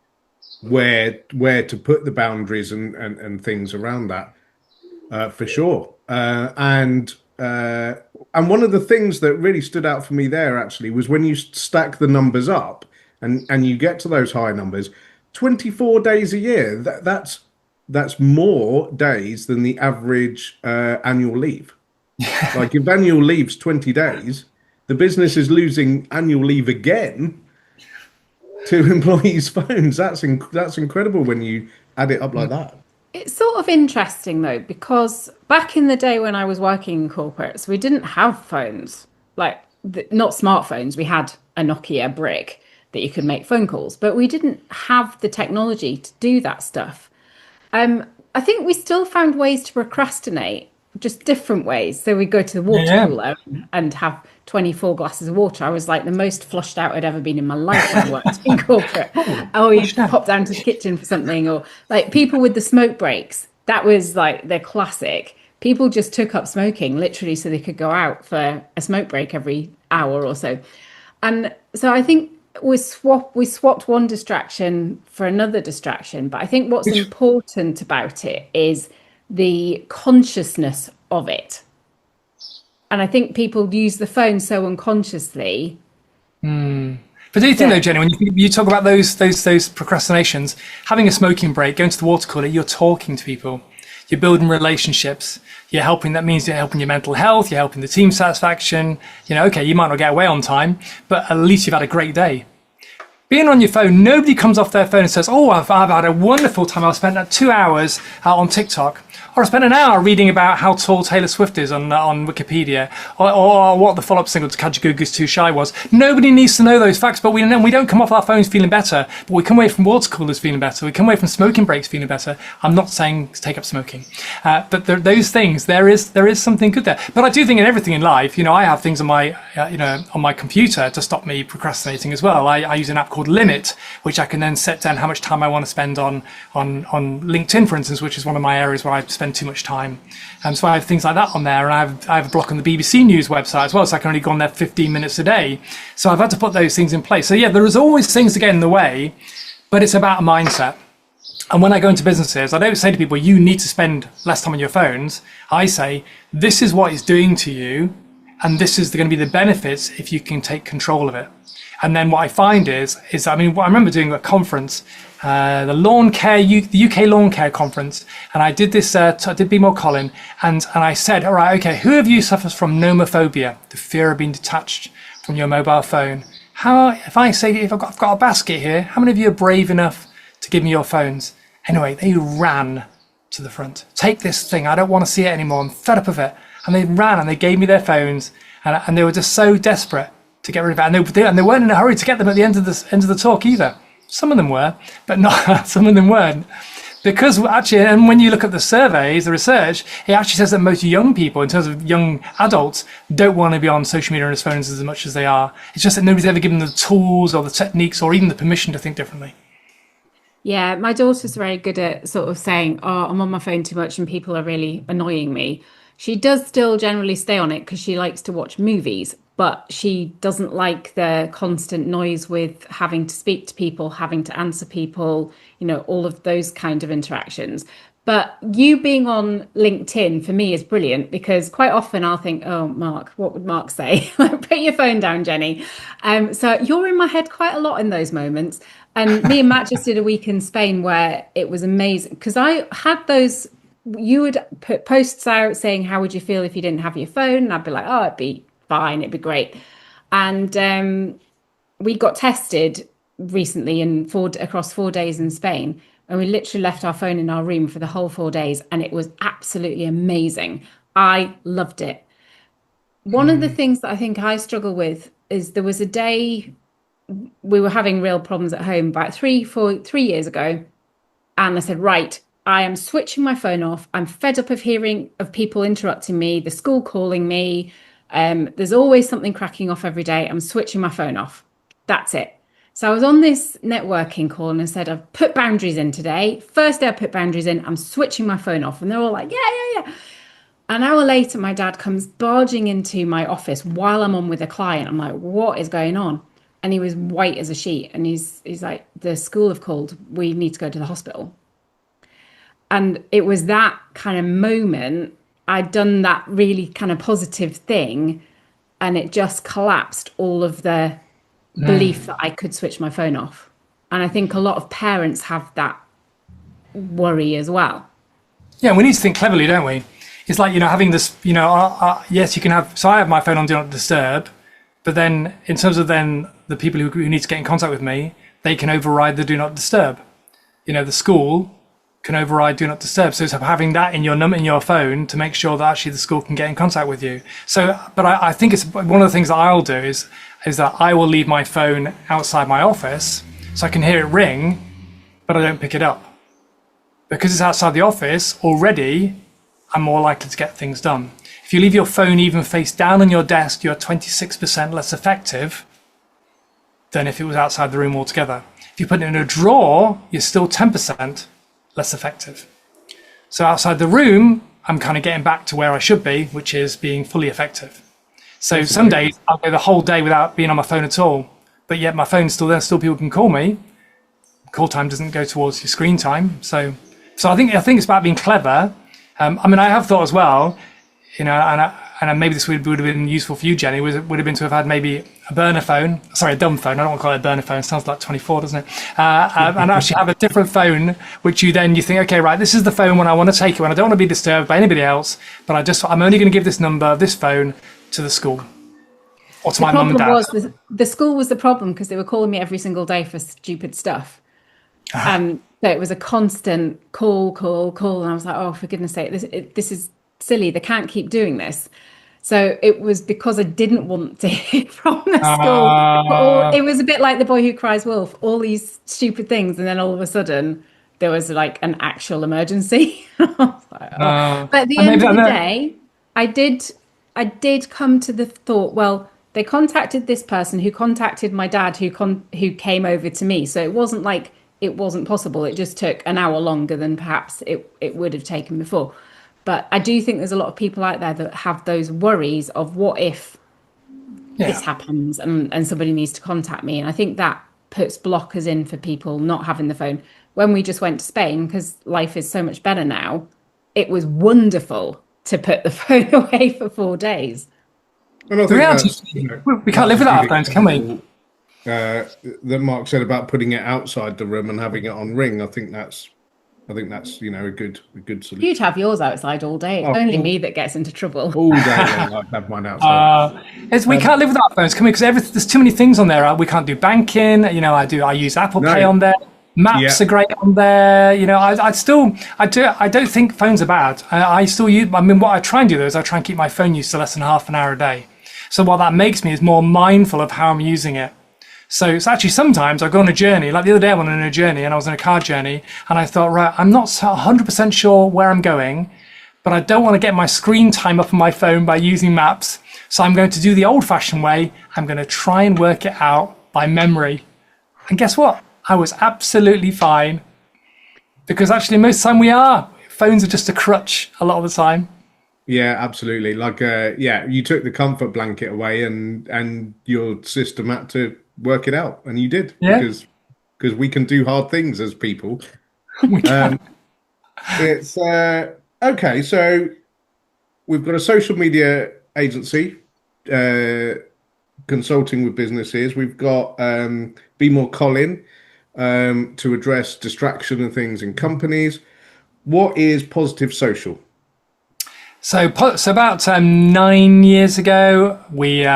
where to put the boundaries and things around that, for sure. And and one of the things that really stood out for me there actually was when you stack the numbers up and you get to those high numbers, 24 days a year. That's more days than the average annual leave. Like if annual leave's 20 days, the business is losing annual leave again to employees' phones. That's incredible when you add it up like that. It's sort of interesting though, because back in the day when I was working in corporates, we didn't have phones, like not smartphones. We had a Nokia brick that you could make phone calls, but we didn't have the technology to do that stuff. I think we still found ways to procrastinate, just different ways. So we go to the water cooler and have 24 glasses of water. I was like the most flushed out I'd ever been in my life when I worked in corporate. You pop down to the kitchen for something, or like people with the smoke breaks. That was like their classic. People just took up smoking literally so they could go out for a smoke break every hour or so. And so I think we swapped one distraction for another distraction. But I think what's important about it is the consciousness of it. And I think people use the phone so unconsciously. But do you think though, Jenny, when you talk about those procrastinations, having a smoking break, going to the water cooler, you're talking to people, you're building relationships, you're helping. That means you're helping your mental health, you're helping the team satisfaction. Okay, you might not get away on time, but at least you've had a great day. Being on your phone, nobody comes off their phone and says, "Oh, I've had a wonderful time. I've spent 2 hours on TikTok." Or I spent an hour reading about how tall Taylor Swift is on Wikipedia, or what the follow-up single to Kajagoogoo's Too Shy was. Nobody needs to know those facts, but we don't come off our phones feeling better, but we come away from water coolers feeling better. We come away from smoking breaks feeling better. I'm not saying to take up smoking, but those things, there is something good there. But I do think in everything in life, I have things on my on my computer to stop me procrastinating as well. I use an app called Limit, which I can then set down how much time I want to spend on LinkedIn, for instance, which is one of my areas where I spend too much time. So I have things like that on there, and I have a block on the BBC News website as well, so I can only go on there 15 minutes a day. So I've had to put those things in place. So yeah, there is always things to get in the way, but it's about a mindset. And when I go into businesses, I don't say to people, you need to spend less time on your phones. I say, this is what it's doing to you, and this is going to be the benefits if you can take control of it. And then what I find is I remember doing a conference, the UK Lawn Care Conference, and I did this. I did Be More Colin, and I said, all right, okay, who of you suffers from nomophobia, the fear of being detached from your mobile phone? If I've got a basket here, how many of you are brave enough to give me your phones? Anyway, they ran to the front. Take this thing. I don't want to see it anymore. I'm fed up of it. And they ran and they gave me their phones, and they were just so desperate to get rid of it, and they weren't in a hurry to get them at the end of the talk either. Some of them were, but not some of them weren't, because actually, and when you look at the surveys, the research, it actually says that most young people, in terms of young adults, don't want to be on social media and their phones as much as they are. It's just that nobody's ever given them the tools or the techniques or even the permission to think differently. Yeah, my daughter's very good at sort of saying, "Oh, I'm on my phone too much and people are really annoying me." She does still generally stay on it because she likes to watch movies, but she doesn't like the constant noise with having to speak to people, having to answer people, all of those kind of interactions. But you being on LinkedIn for me is brilliant, because quite often I'll think, "Oh, Mark, what would Mark say?" Put your phone down, Jenny. So you're in my head quite a lot in those moments. And me and Matt just did a week in Spain where it was amazing, because I had those. You would put posts out saying, "How would you feel if you didn't have your phone?" And I'd be like, "Oh, it'd be fine, it'd be great." And we got tested recently across 4 days in Spain, and we literally left our phone in our room for the whole 4 days, and it was absolutely amazing. I loved it. One of the things that I think I struggle with is there was a day we were having real problems at home about 3 years ago, and I said, right, I am switching my phone off. I'm fed up of hearing of people interrupting me, the school calling me. There's always something cracking off every day. I'm switching my phone off. That's it. So I was on this networking call and I said, I've put boundaries in today. First day I put boundaries in, I'm switching my phone off. And they're all like, yeah. An hour later, my dad comes barging into my office while I'm on with a client. I'm like, what is going on? And he was white as a sheet. And he's like, the school have called. We need to go to the hospital. And it was that kind of moment I'd done that really kind of positive thing, and it just collapsed all of the belief that I could switch my phone off. And I think a lot of parents have that worry as well. Yeah, we need to think cleverly, don't we? It's like, having this, yes, you can have, so I have my phone on Do Not Disturb, but then in terms of then the people who need to get in contact with me, they can override the Do Not Disturb. The school can override Do Not Disturb. So it's having that in your phone to make sure that actually the school can get in contact with you. So, but I think it's one of the things that I'll do is that I will leave my phone outside my office so I can hear it ring, but I don't pick it up. Because it's outside the office already, I'm more likely to get things done. If you leave your phone even face down on your desk, you're 26% less effective than if it was outside the room altogether. If you put it in a drawer, you're still 10% less effective. So outside the room, I'm kind of getting back to where I should be, which is being fully effective. So some days I'll go the whole day without being on my phone at all, but yet my phone's still there, still people can call me. Call time doesn't go towards your screen time. So I think it's about being clever. I have thought as well, and maybe this would have been useful for you, Jenny, would have been to have had maybe a burner phone, sorry, a dumb phone. I don't want to call it a burner phone. It sounds like 24, doesn't it? And actually have a different phone, which you think, okay, right, this is the phone when I want to take it, when I don't want to be disturbed by anybody else, but I'm only going to give this number, this phone, to the school or to my mum and dad. The problem was the school was the problem because they were calling me every single day for stupid stuff. So it was a constant call, and I was like, oh, for goodness sake, this is silly. They can't keep doing this. So it was because I didn't want to hear from the school. It was a bit like the boy who cries wolf, all these stupid things. And then all of a sudden there was like an actual emergency. I was like, oh. But at the end of the day, I did come to the thought, well, they contacted this person who contacted my dad who came over to me. So it wasn't like it wasn't possible. It just took an hour longer than perhaps it would have taken before. But I do think there's a lot of people out there that have those worries of what if this happens and somebody needs to contact me. And I think that puts blockers in for people not having the phone. When we just went to Spain, because life is so much better now, it was wonderful to put the phone away for 4 days. And I think we can't live without our phones, can we? That Mark said about putting it outside the room and having it on ring. I think that's a good solution. You'd have yours outside all day. It's only me that gets into trouble. All day long, I'd have mine outside. We can't live without phones, can we? Because there's too many things on there. We can't do banking. I use Apple Pay on there. Maps are great on there. I don't think phones are bad. I still use. What I try and do though is I try and keep my phone use to less than half an hour a day. So what that makes me is more mindful of how I'm using it. So it's actually sometimes I go on a journey, like the other day I went on a journey and I was on a car journey and I thought, right, I'm not 100% sure where I'm going, but I don't want to get my screen time up on my phone by using maps. So I'm going to do the old fashioned way. I'm going to try and work it out by memory. And guess what? I was absolutely fine because actually most of the time we are. Phones are just a crutch a lot of the time. Yeah, absolutely. Like, you took the comfort blanket away and your system had to work it out, and you did, because we can do hard things as people. It's okay. So we've got a social media agency consulting with businesses. We've got Be More Colin to address distraction and things in companies. What is Positive Social? So about 9 years ago, we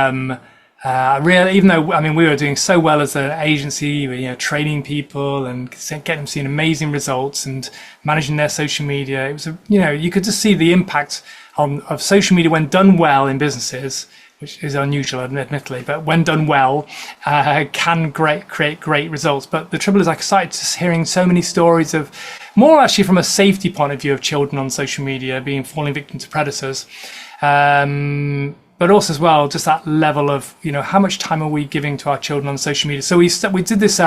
even though we were doing so well as an agency, training people and getting them seeing amazing results and managing their social media. It was you could just see the impact of social media when done well in businesses, which is unusual, admittedly, but when done well, can create great results. But the trouble is, I started just hearing so many stories of, more actually from a safety point of view, of children on social media falling victim to predators. But also as well, just that level of, how much time are we giving to our children on social media? So we did this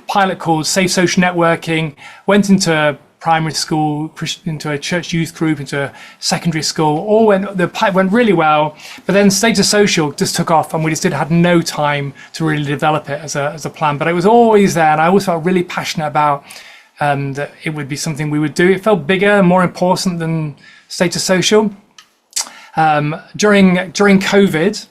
pilot called Safe Social Networking, went into primary school, into a church youth group, into a secondary school. The pilot went really well, but then Status Social just took off, and we just had no time to really develop it as a plan. But it was always there, and I always felt really passionate about that it would be something we would do. It felt bigger, more important than Status Social. during COVID,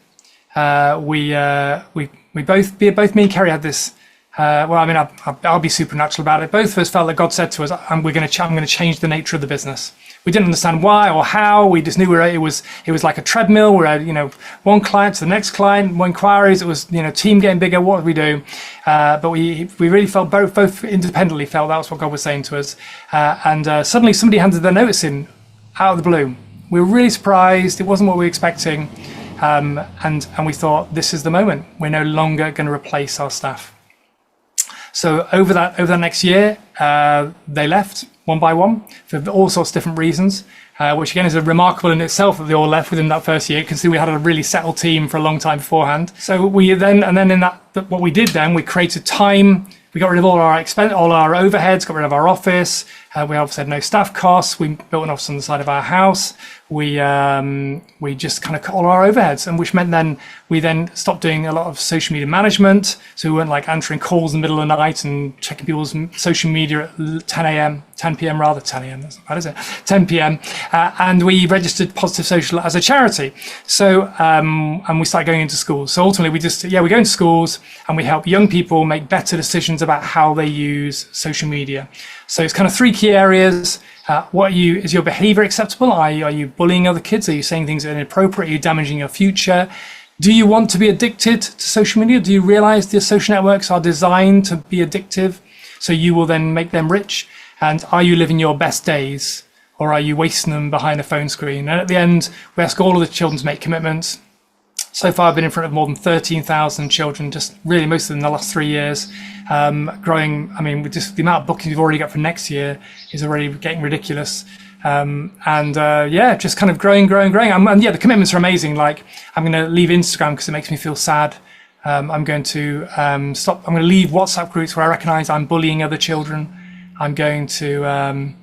we both me and Kerry had this. I'll be supernatural about it. Both of us felt that God said to us, I'm going to change the nature of the business. We didn't understand why or how. We just knew it was like a treadmill. We had, one client to the next client, more inquiries. It was, team getting bigger. What do we do? But we really felt both independently felt that was what God was saying to us. And suddenly somebody handed their notice in out of the blue. We were really surprised. It wasn't what we were expecting. And we thought, this is the moment. We're no longer going to replace our staff. So over the next year, they left one by one for all sorts of different reasons, which again is remarkable in itself that they all left within that first year. You can see we had a really settled team for a long time beforehand. So we then what we did then, we created time. We got rid of all our overheads, got rid of our office. We obviously had no staff costs. We built an office on the side of our house. We just kind of cut all our overheads, and which meant then we stopped doing a lot of social media management. So we weren't like answering calls in the middle of the night and checking people's social media at 10 p.m. rather, 10 a.m. That's not bad, is it? 10 p.m. And we registered Positive Social as a charity. So and we started going into schools. So ultimately we go into schools and we help young people make better decisions about how they use social media. So it's kind of three key areas. Is your behavior acceptable? Are you bullying other kids? Are you saying things that are inappropriate? Are you damaging your future? Do you want to be addicted to social media? Do you realize the social networks are designed to be addictive? So you will then make them rich? And are you living your best days? Or are you wasting them behind a phone screen? And at the end, we ask all of the children to make commitments. So far, I've been in front of more than 13,000 children, just really most of them in the last 3 years. Growing, with just the amount of bookings we've already got for next year is already getting ridiculous. Just kind of growing. The commitments are amazing. Like, I'm going to leave Instagram because it makes me feel sad. I'm going to stop. I'm going to leave WhatsApp groups where I recognize I'm bullying other children. I'm going to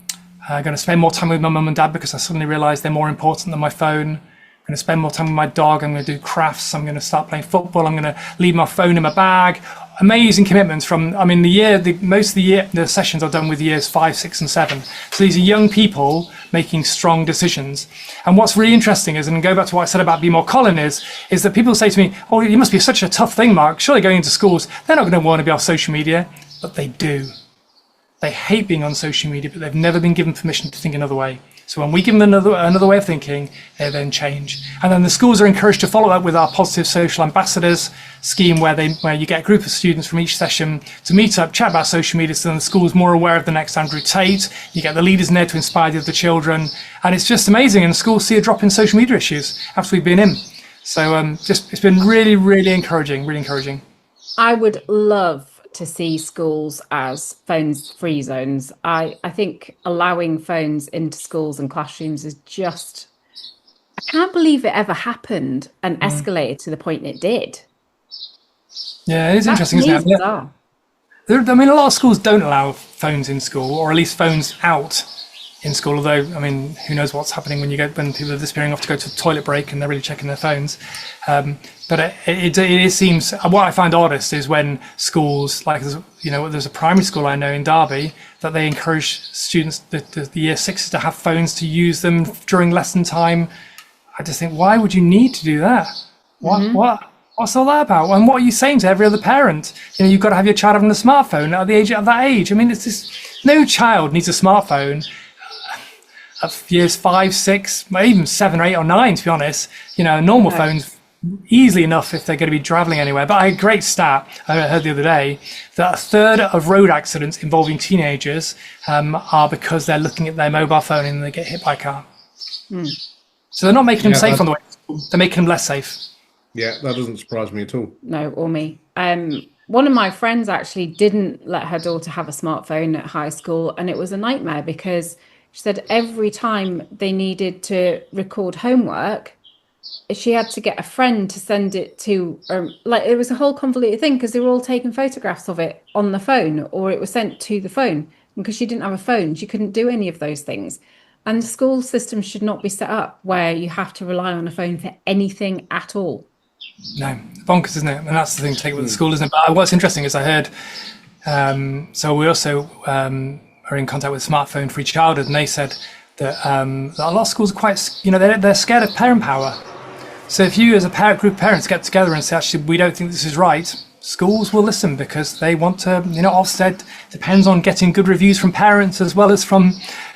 spend more time with my mum and dad because I suddenly realize they're more important than my phone. I'm going to spend more time with my dog. I'm going to do crafts. I'm going to start playing football. I'm going to leave my phone in my bag. Amazing commitments most of the sessions are done with years 5, 6, and 7. So these are young people making strong decisions. And what's really interesting is, and go back to what I said about Be More Colin, is that people say to me, oh, it must be such a tough thing, Mark. Surely going into schools, they're not going to want to be on social media. But they do. They hate being on social media, but they've never been given permission to think another way. So when we give them another way of thinking, they then change. And then the schools are encouraged to follow up with our Positive Social Ambassadors scheme, where you get a group of students from each session to meet up, chat about social media, so then the school is more aware of the next Andrew Tate. You get the leaders in there to inspire the other children. And it's just amazing. And schools see a drop in social media issues after we've been in. So it's been really, really encouraging, really encouraging. I would love to see schools as phones-free zones. I think allowing phones into schools and classrooms is just, I can't believe it ever happened and escalated to the point it did. Yeah, it is interesting, isn't it? Yeah. A lot of schools don't allow phones in school, or at least phones out in school, although, who knows what's happening when people are disappearing off to go to the toilet break and they're really checking their phones. But it seems, what I find oddest is when schools, like, there's a primary school I know in Derby, that they encourage students, the year 6s, to have phones, to use them during lesson time. I just think, why would you need to do that? What's all that about? And what are you saying to every other parent? You've got to have your child having a smartphone at that age. It's just, no child needs a smartphone at years 5, 6, even 7 or 8 or 9, to be honest. Normal phones, easily enough if they're going to be traveling anywhere. But a great stat I heard the other day, that a third of road accidents involving teenagers are because they're looking at their mobile phone and they get hit by a car. So they're not making them safe on the way to school, they're making them less safe. Yeah, that doesn't surprise me at all. No, or me. One of my friends actually didn't let her daughter have a smartphone at high school, and it was a nightmare because she said every time they needed to record homework, she had to get a friend to send it to, it was a whole convoluted thing because they were all taking photographs of it on the phone, or it was sent to the phone. And because she didn't have a phone, she couldn't do any of those things. And the school system should not be set up where you have to rely on a phone for anything at all. No, bonkers, isn't it? And that's the thing to take with the school, isn't it? But what's interesting is I heard, so we also are in contact with Smartphone Free Childhood, and they said that a lot of schools are quite, they're scared of parent power. So if you as a group of parents get together and say, actually, we don't think this is right, schools will listen because they want to, Ofsted depends on getting good reviews from parents as well as from,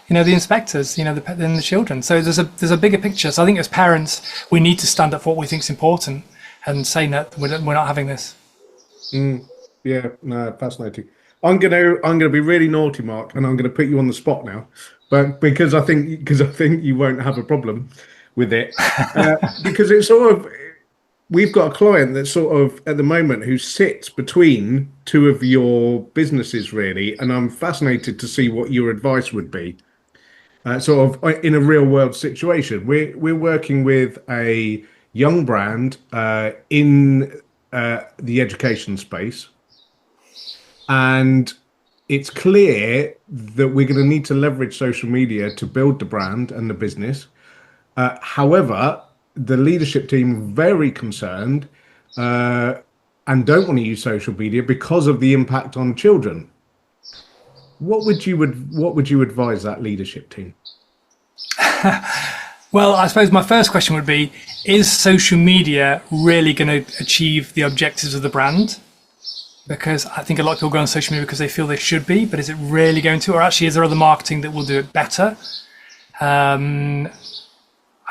the inspectors, the children. So there's a bigger picture. So I think as parents, we need to stand up for what we think is important and say that we're not having this. Yeah, no, fascinating. I'm gonna be really naughty, Mark, and I'm gonna put you on the spot now, but because I think you won't have a problem with it, because it's sort of, we've got a client that's sort of at the moment who sits between two of your businesses really, and I'm fascinated to see what your advice would be. Sort of in a real world situation, we're working with a young brand in the education space. And it's clear that we're going to need to leverage social media to build the brand and the business. However, the leadership team are very concerned and don't want to use social media because of the impact on children. What would you advise that leadership team? Well, I suppose my first question would be, is social media really going to achieve the objectives of the brand? Because I think a lot of people go on social media because they feel they should be, but is it really going to? Or actually, is there other marketing that will do it better? I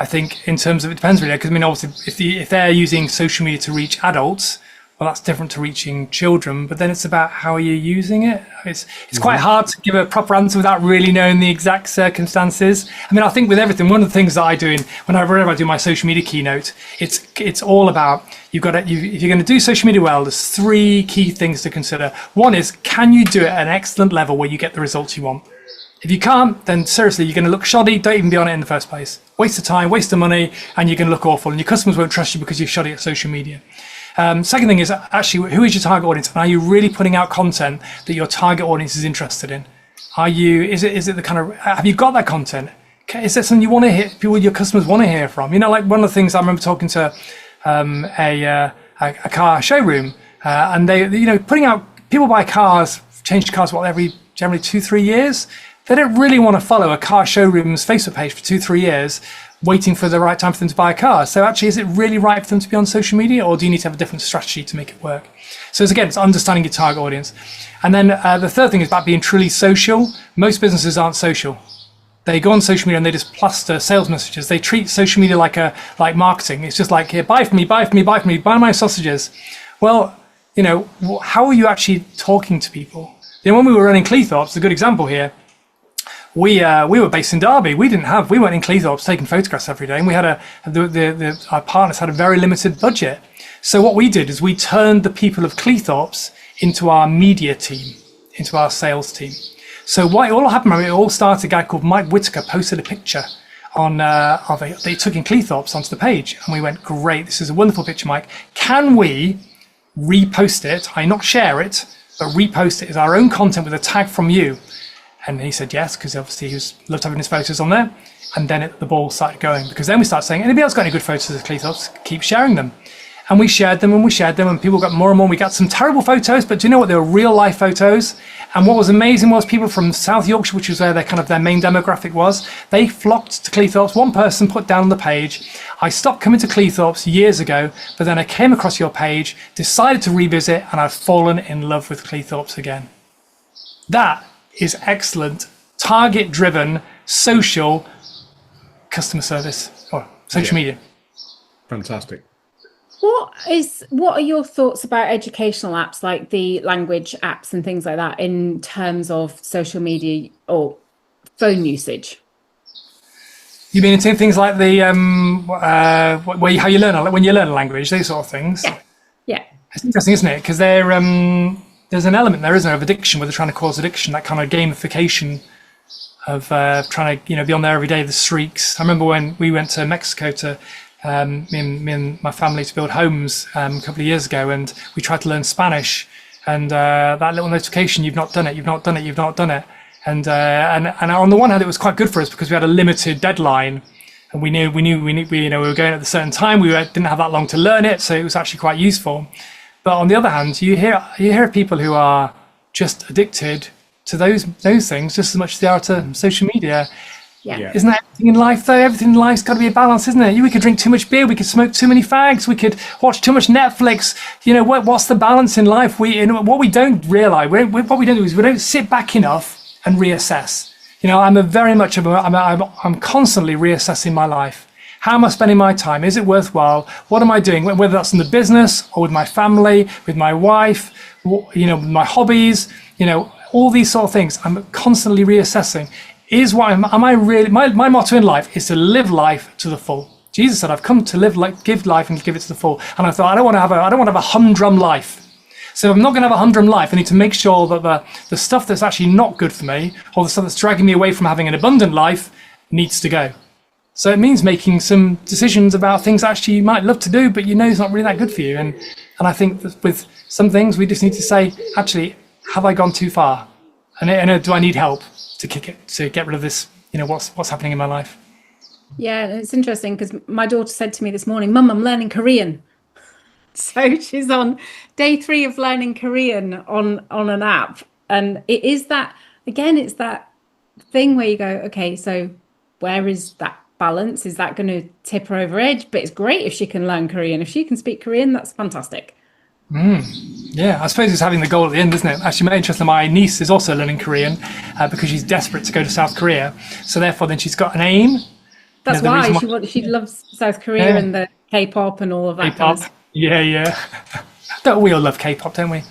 think in terms of, it depends really, because obviously if they're using social media to reach adults, well, that's different to reaching children, but then it's about how are you using it? It's quite hard to give a proper answer without really knowing the exact circumstances. I think with everything, one of the things that I do whenever I do my social media keynote, it's all about, if you're going to do social media well, there's three key things to consider. One is, can you do it at an excellent level where you get the results you want? If you can't, then seriously, you're going to look shoddy. Don't even be on it in the first place. Waste of time, waste of money, and you're going to look awful. And your customers won't trust you because you're shoddy at social media. Second thing is actually, who is your target audience? And are you really putting out content that your target audience is interested in? Is it the kind of, have you got that content? Is that something you want to hear, people your customers want to hear from? Like one of the things I remember talking to a car showroom, and they putting out, people buy cars, change cars, every generally 2-3 years. They don't really want to follow a car showroom's Facebook page for 2-3 years, waiting for the right time for them to buy a car. So actually, is it really right for them to be on social media, or do you need to have a different strategy to make it work? So it's understanding your target audience. And then the third thing is about being truly social. Most businesses aren't social. They go on social media and they just plaster sales messages. They treat social media like marketing. It's just like, here, buy from me, buy from me, buy from me, buy my sausages. Well, how are you actually talking to people? When we were running Cleethorpes, a good example here, we were based in Derby. We weren't in Cleethorpes taking photographs every day, and we had our partners had a very limited budget. So what we did is we turned the people of Cleethorpes into our media team, into our sales team. So what all happened, it all started, a guy called Mike Whitaker posted a picture on they took in Cleethorpes onto the page, and we went, great, this is a wonderful picture, Mike. Can we repost it? Not share it, but repost it as our own content with a tag from you. And he said yes, because obviously he loved having his photos on there. And then the ball started going, because then we started saying, anybody else got any good photos of Cleethorpes? Keep sharing them. And we shared them, and people got more and more. We got some terrible photos, but do you know what? They were real life photos. And what was amazing was people from South Yorkshire, which was where their main demographic was, they flocked to Cleethorpes. One person put down on the page, I stopped coming to Cleethorpes years ago, but then I came across your page, decided to revisit, and I've fallen in love with Cleethorpes again. That is excellent, target-driven, social customer service or social media. Fantastic. What are your thoughts about educational apps like the language apps and things like that in terms of social media or phone usage? You mean in things like the how you learn, like when you learn a language, these sort of things? Yeah. It's interesting, isn't it? Because there's an element there, isn't there, of addiction, where they're trying to cause addiction, that kind of gamification of trying to be on there every day, the streaks. I remember when we went to Mexico to me and my family to build homes a couple of years ago, and we tried to learn Spanish, and that little notification, you've not done it, you've not done it, you've not done it. And on the one hand, it was quite good for us because we had a limited deadline, and we knew we were going at a certain time. We didn't have that long to learn it, so it was actually quite useful. But on the other hand, you hear people who are just addicted to those things just as much as they are to social media. Yeah. Isn't that everything in life, though? Everything in life's got to be a balance, isn't it? We could drink too much beer. We could smoke too many fags. We could watch too much Netflix. What's the balance in life? What we don't realize, what we don't do is we don't sit back enough and reassess. I'm constantly reassessing my life. How am I spending my time? Is it worthwhile? What am I doing? Whether that's in the business or with my family, with my wife, my hobbies, all these sort of things. I'm constantly reassessing. My motto in life is to live life to the full. Jesus said, I've come to give life and give it to the full. And I thought, I don't want to have a humdrum life. So if I'm not going to have a humdrum life, I need to make sure that the stuff that's actually not good for me, or the stuff that's dragging me away from having an abundant life, needs to go. So it means making some decisions about things actually you might love to do, but it's not really that good for you. And I think that with some things, we just need to say, actually, have I gone too far? And do I need help to get rid of this, what's happening in my life? Yeah, it's interesting because my daughter said to me this morning, Mum, I'm learning Korean. So she's on day 3 of learning Korean on an app. And it is that, again, it's that thing where you go, okay, so where is that balance? Is that going to tip her over edge? But it's great if she can learn Korean. If she can speak Korean, that's fantastic. Yeah, I suppose it's having the goal at the end, isn't it? Actually, interestingly, my niece is also learning Korean because she's desperate to go to South Korea. So therefore, then she's got an aim. That's why she loves South Korea and the K-pop and all of that. K-pop. Yeah. Don't we all love K-pop, don't we?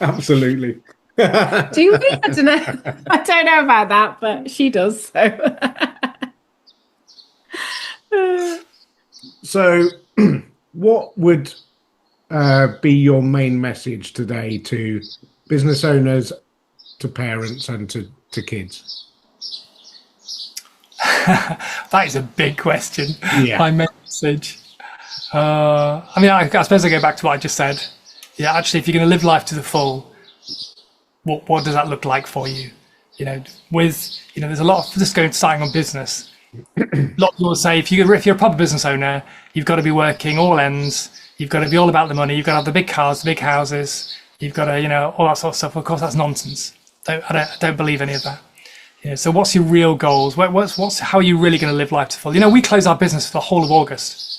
Absolutely. Do we? I don't know. I don't know about that, but she does. So, what would be your main message today to business owners, to parents, and to kids? That is a big question. Yeah. My message. I suppose I go back to what I just said. Yeah, actually, if you're going to live life to the full, what does that look like for you? There's a lot of starting on business. A lot of people say if you're a proper business owner, you've got to be working all ends. You've got to be all about the money. You've got to have the big cars, the big houses. You've got to, all that sort of stuff. Of course, that's nonsense. I don't believe any of that. So what's your real goals? How are you really going to live life to the full? We close our business for the whole of August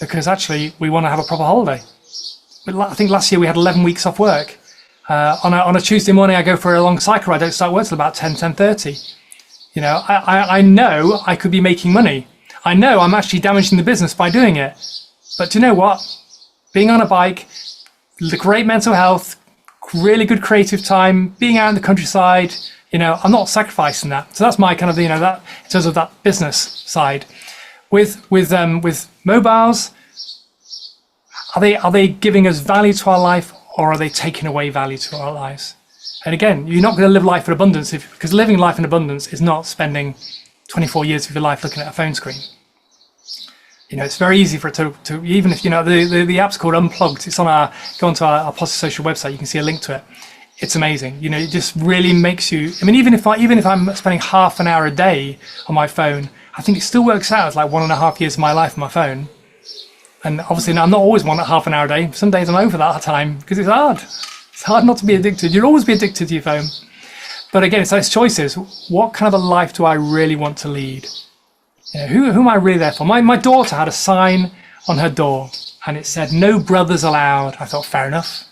because actually we want to have a proper holiday. I think last year we had 11 weeks off work. On a Tuesday morning, I go for a long cycle ride. I don't start work till about 10:30. I know I could be making money. I know I'm actually damaging the business by doing it. But do you know what? Being on a bike, the great mental health, really good creative time, being out in the countryside, I'm not sacrificing that. So that's my kind of, that in terms of that business side. With mobiles, are they giving us value to our life, or are they taking away value to our lives? And again, you're not going to live life in abundance because living life in abundance is not spending 24 years of your life looking at a phone screen. It's very easy for it to even if the app's called Unplugged. It's on go onto our Positive Social website. You can see a link to it. It's amazing. It just really makes you. Even if I'm spending half an hour a day on my phone, I think it still works out as like 1.5 years of my life on my phone. And obviously, I'm not always half an hour a day. Some days I'm over that time because it's hard. It's hard not to be addicted. You'll always be addicted to your phone. But again, it's those choices. What kind of a life do I really want to lead? Who am I really there for? My daughter had a sign on her door and it said, "No brothers allowed." I thought, fair enough.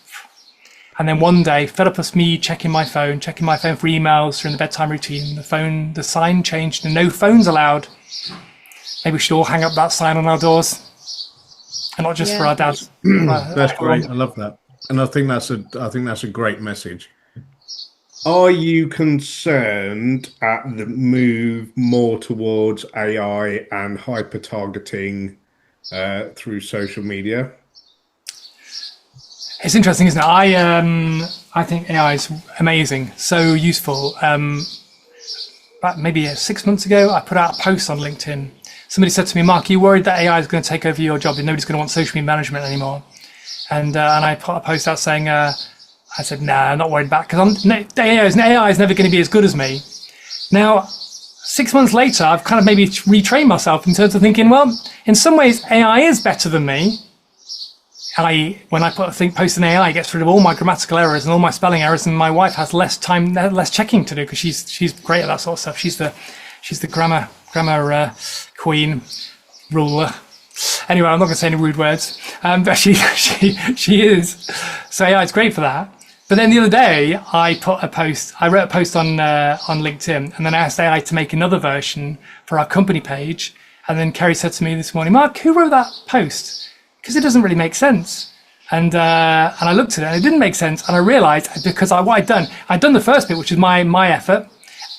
And then one day, fed up with me checking my phone for emails during the bedtime routine, the sign changed to "No phones allowed." Maybe we should all hang up that sign on our doors. And not just for our dads. That's great. I love that. And I think that's a great message. Are you concerned at the move more towards AI and hyper targeting through social media? It's interesting, isn't it? I think AI is amazing, so useful. About maybe 6 months ago, I put out a post on LinkedIn. Somebody said to me, "Mark, are you worried that AI is going to take over your job and nobody's going to want social media management anymore?" And I put a post out saying, I said, "Nah, I'm not worried about it because AI is never going to be as good as me." Now, 6 months later, I've kind of maybe retrained myself in terms of thinking, well, in some ways, AI is better than me. When I post an AI, it gets rid of all my grammatical errors and all my spelling errors, and my wife has less checking to do because she's great at that sort of stuff. She's the grammar queen, ruler. Anyway, I'm not going to say any rude words, but she is. So yeah, it's great for that. But then the other day, I wrote a post on LinkedIn, and then I asked AI to make another version for our company page. And then Kerry said to me this morning, Mark, who wrote that post? Because it doesn't really make sense. And I looked at it and it didn't make sense. And I realized because what I'd done the first bit, which is my effort.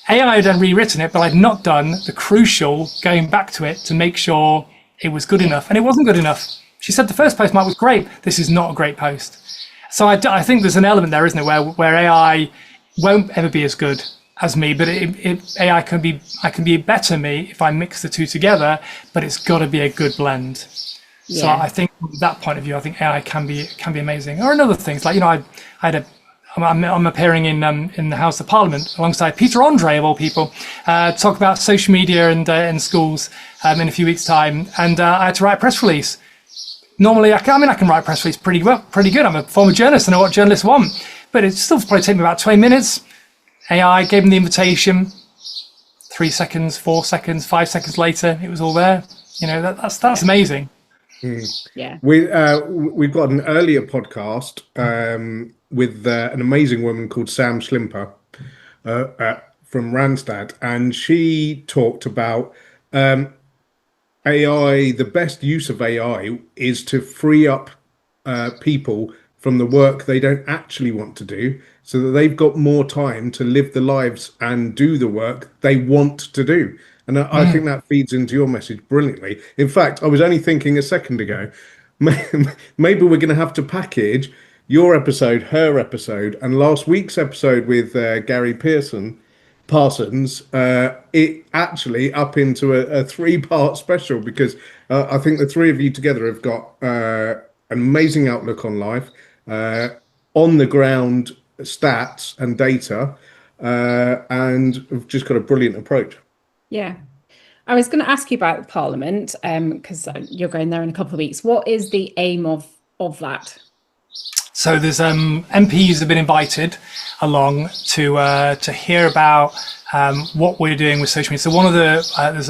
AI had then rewritten it, but I'd not done the crucial going back to it to make sure it was good enough. And it wasn't good enough. She said the first post, Mark, was great. This is not a great post. So I think there's an element there, isn't it, where AI won't ever be as good as me, but AI can be a better me if I mix the two together, but it's got to be a good blend. Yeah. So I think from that point of view, I think AI can be amazing. Or in other things, like, I'm appearing in the House of Parliament alongside Peter Andre, of all people, talk about social media and in schools in a few weeks' time, and I had to write a press release. Normally, I can write a press release pretty good. I'm a former journalist, I know what journalists want, but it still probably take me about 20 minutes. AI gave them the invitation. 3 seconds, 4 seconds, 5 seconds later, it was all there. That's amazing. Yeah. We've got an earlier podcast with an amazing woman called Sam Schlimper from Randstad, and she talked about AI. The best use of AI is to free up people from the work they don't actually want to do, so that they've got more time to live the lives and do the work they want to do. And I think that feeds into your message brilliantly. In fact, I was only thinking a second ago, maybe we're going to have to package your episode, her episode, and last week's episode with Gary Parsons, it actually up into a 3-part special, because I think the three of you together have got an amazing outlook on life, on the ground stats and data, and have just got a brilliant approach. Yeah. I was going to ask you about Parliament, because you're going there in a couple of weeks. What is the aim of that? So there's MPs have been invited along to hear about what we're doing with social media. So one of the there's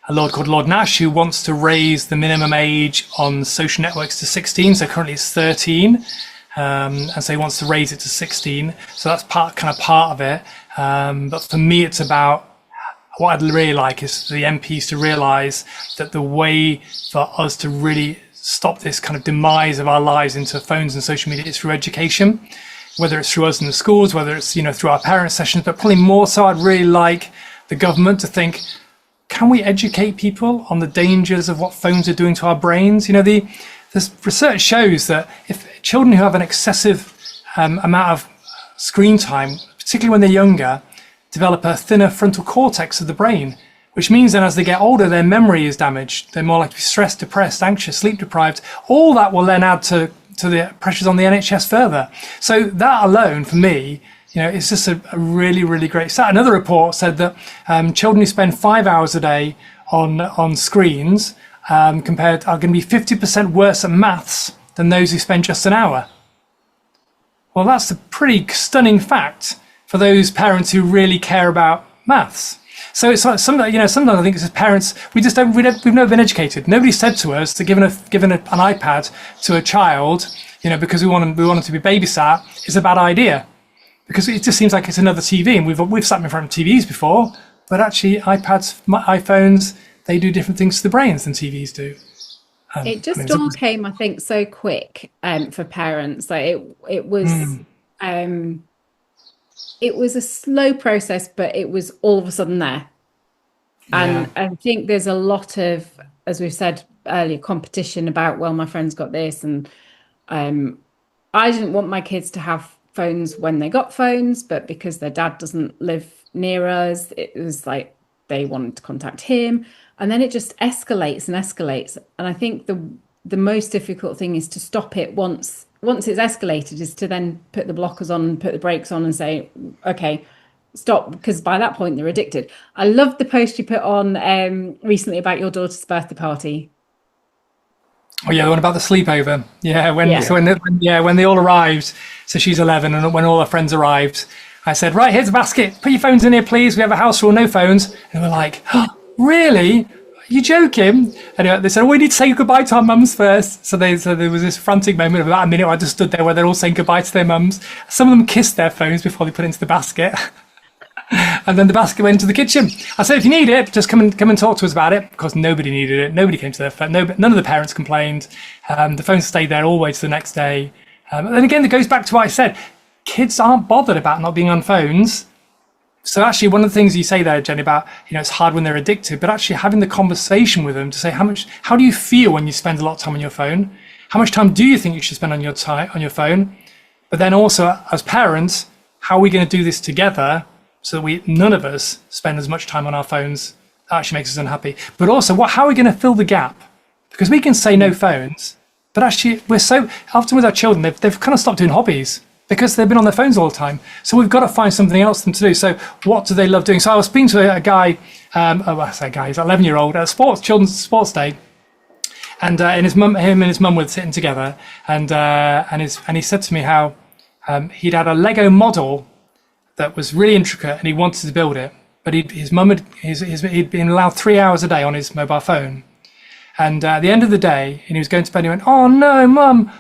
a lord called Lord Nash who wants to raise the minimum age on social networks to 16. So currently it's 13, and so he wants to raise it to 16. So that's part of it. But for me, it's about, what I'd really like is for the MPs to realise that the way for us to really stop this kind of demise of our lives into phones and social media is through education, whether it's through us in the schools, whether it's through our parent sessions, but probably more so I'd really like the government to think, can we educate people on the dangers of what phones are doing to our brains? This research shows that if children who have an excessive amount of screen time, particularly when they're younger, develop a thinner frontal cortex of the brain, which means then as they get older, their memory is damaged. They're more likely to be stressed, depressed, anxious, sleep deprived. All that will then add to the pressures on the NHS further. So that alone, for me, it's just a really, really great stat. Another report said that children who spend 5 hours a day on screens are going to be 50% worse at maths than those who spend just an hour. Well, that's a pretty stunning fact for those parents who really care about maths. So it's like sometimes I think as parents, we've never been educated. Nobody said to us that giving an iPad to a child, because we want them to be babysat, is a bad idea. Because it just seems like it's another TV, and we've sat in front of TVs before, but actually iPads, iPhones, they do different things to the brains than TVs do. It just all came, I think, so quick for parents. Like it was. It was a slow process, but it was all of a sudden there. And I think there's a lot of, as we've said earlier, competition about, well, my friend's got this. And I didn't want my kids to have phones when they got phones, but because their dad doesn't live near us, it was like they wanted to contact him. And then it just escalates and escalates. And I think the most difficult thing is to stop it once it's escalated, is to then put the blockers on, put the brakes on and say, okay, stop, because by that point they're addicted. I loved the post you put on recently about your daughter's birthday party. Oh yeah, the one about the sleepover. Yeah, when they all arrived. So she's 11, and when all her friends arrived, I said, right, here's a basket. Put your phones in here, please. We have a house rule, no phones. And we're like, oh, really? Are you joking? And they said, we need to say goodbye to our mums first. So there was this frantic moment of about a minute where I just stood there where they're all saying goodbye to their mums. Some of them kissed their phones before they put it into the basket. And then the basket went into the kitchen. I said, if you need it, just come and talk to us about it. Of course, nobody needed it. Nobody came to their phone. None of the parents complained. The phones stayed there all the way to the next day. And then again, it goes back to what I said. Kids aren't bothered about not being on phones. So actually, one of the things you say there, Jenny, about, it's hard when they're addicted, but actually having the conversation with them to say, how do you feel when you spend a lot of time on your phone? How much time do you think you should spend on your phone? But then also, as parents, how are we going to do this together so that none of us spend as much time on our phones? That actually makes us unhappy. But also, how are we going to fill the gap? Because we can say no phones, but actually, we're so often with our children, they've kind of stopped doing hobbies because they've been on their phones all the time. So we've got to find something else for them to do. So what do they love doing? So I was speaking to a guy, I say guy, he's an 11-year-old at a children's sports day. And him and his mum were sitting together, and he said to me how he'd had a Lego model that was really intricate, and he wanted to build it, but he'd been allowed 3 hours a day on his mobile phone, and at the end of the day, and he was going to bed, he went, "Oh no, Mum,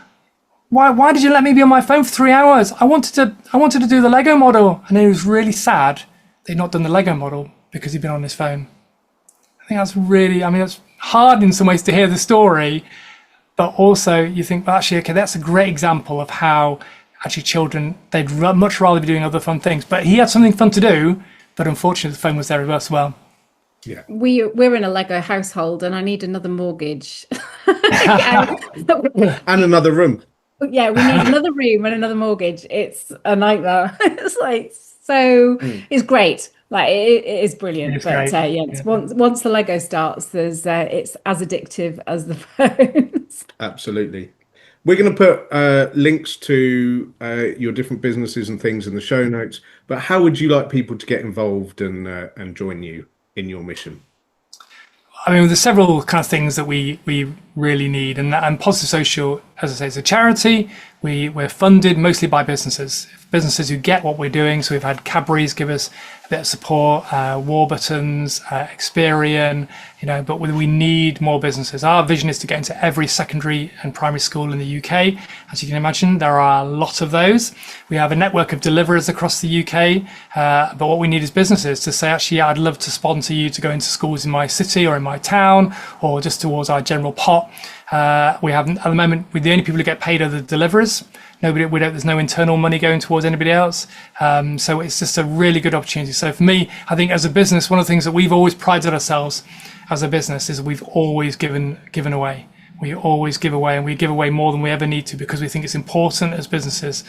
why did you let me be on my phone for 3 hours? I wanted to do the Lego model," and he was really sad they'd not done the Lego model because he'd been on his phone. I think that's really, it's hard in some ways to hear the story, but also you think, well, actually, okay, that's a great example of how actually children, they'd much rather be doing other fun things. But he had something fun to do, but unfortunately the phone was there as well. Yeah. We're in a Lego household and I need another mortgage. And another room. Yeah, we need another room and another mortgage. It's a nightmare. It's like, so it's great. Like it is brilliant, it's but great. once the Lego starts, it's as addictive as the phones. Absolutely. We're going to put links to your different businesses and things in the show notes. But how would you like people to get involved and join you in your mission? There's several kind of things that we really need, and Positive Social, as I say, is a charity. We're funded mostly by businesses who get what we're doing. So we've had Cadbury's give us a bit of support, Warburton's, Experian, but we need more businesses. Our vision is to get into every secondary and primary school in the UK. As you can imagine, there are a lot of those. We have a network of deliverers across the UK, but what we need is businesses to say, actually, I'd love to sponsor you to go into schools in my city or in my town, or just towards our general pot. We have, at the moment, we're the only people who get paid are the deliverers. There's no internal money going towards anybody else. So it's just a really good opportunity. So for me, I think as a business, one of the things that we've always prided ourselves as a business is we've always given away. We always give away, and we give away more than we ever need to, because we think it's important as businesses